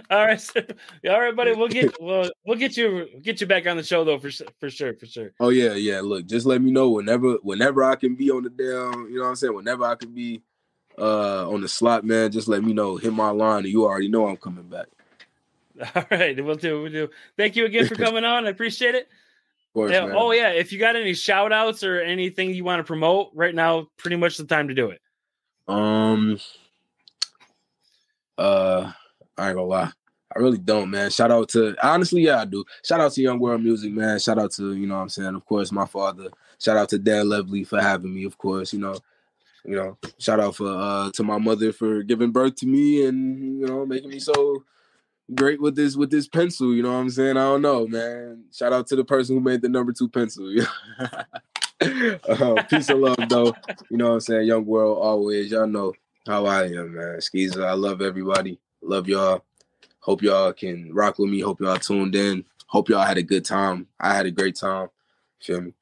All right, buddy. We'll get you back on the show though for sure. Oh yeah. Look, just let me know whenever I can be on the damn. You know what I'm saying? Whenever I can be on the slot, man, just let me know. Hit my line, and you already know I'm coming back. All right, we'll do. Thank you again for coming on. I appreciate it. Of course, man. Oh, yeah, if you got any shout-outs or anything you want to promote right now, pretty much the time to do it. I ain't gonna lie. I really don't, man. Shout out to, honestly, yeah, I do. Shout out to Young World Music, man. Shout out to, you know what I'm saying, of course, my father. Shout out to Dan Levely for having me, of course, you know. Shout out to my mother for giving birth to me and, you know, making me so great with this pencil, you know what I'm saying? I don't know, man. Shout out to the person who made the number 2 pencil. Peace and love, though. You know what I'm saying? Young World, always. Y'all know how I am, man. Shkiiizer, I love everybody. Love y'all. Hope y'all can rock with me. Hope y'all tuned in. Hope y'all had a good time. I had a great time. Feel me?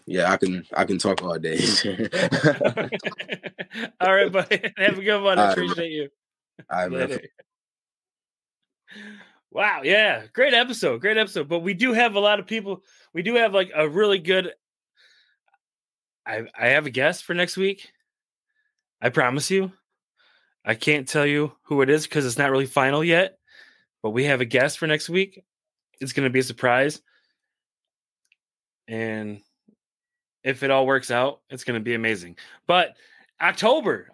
Yeah, I can talk all day. All right, buddy. Have a good one. I appreciate you. All right, man. Wow, yeah. Great episode. But we do have a lot of people. We do have like a really good. I have a guest for next week. I promise you. I can't tell you who it is because it's not really final yet. But we have a guest for next week. It's going to be a surprise. And if it all works out, it's going to be amazing. But October,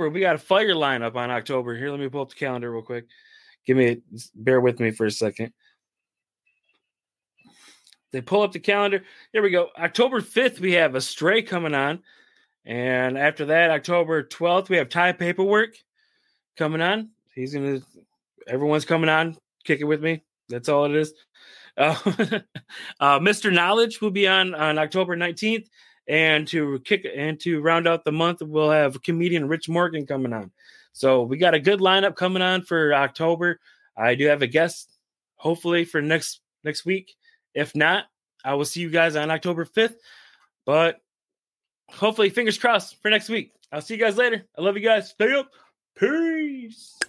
we got a fire lineup on October. Here, let me pull up the calendar real quick. Bear with me for a second. They pull up the calendar. Here we go. October 5th, we have Astray coming on. And after that, October 12th, we have Ty Paperwork coming on. Everyone's coming on, kick it with me. That's all it is. Mr. Knowledge will be on October 19th. And to round out the month, we'll have comedian Rich Morgan coming on. So we got a good lineup coming on for October. I do have a guest, hopefully, for next week. If not, I will see you guys on October 5th. But hopefully, fingers crossed for next week. I'll see you guys later. I love you guys. Stay up. Peace.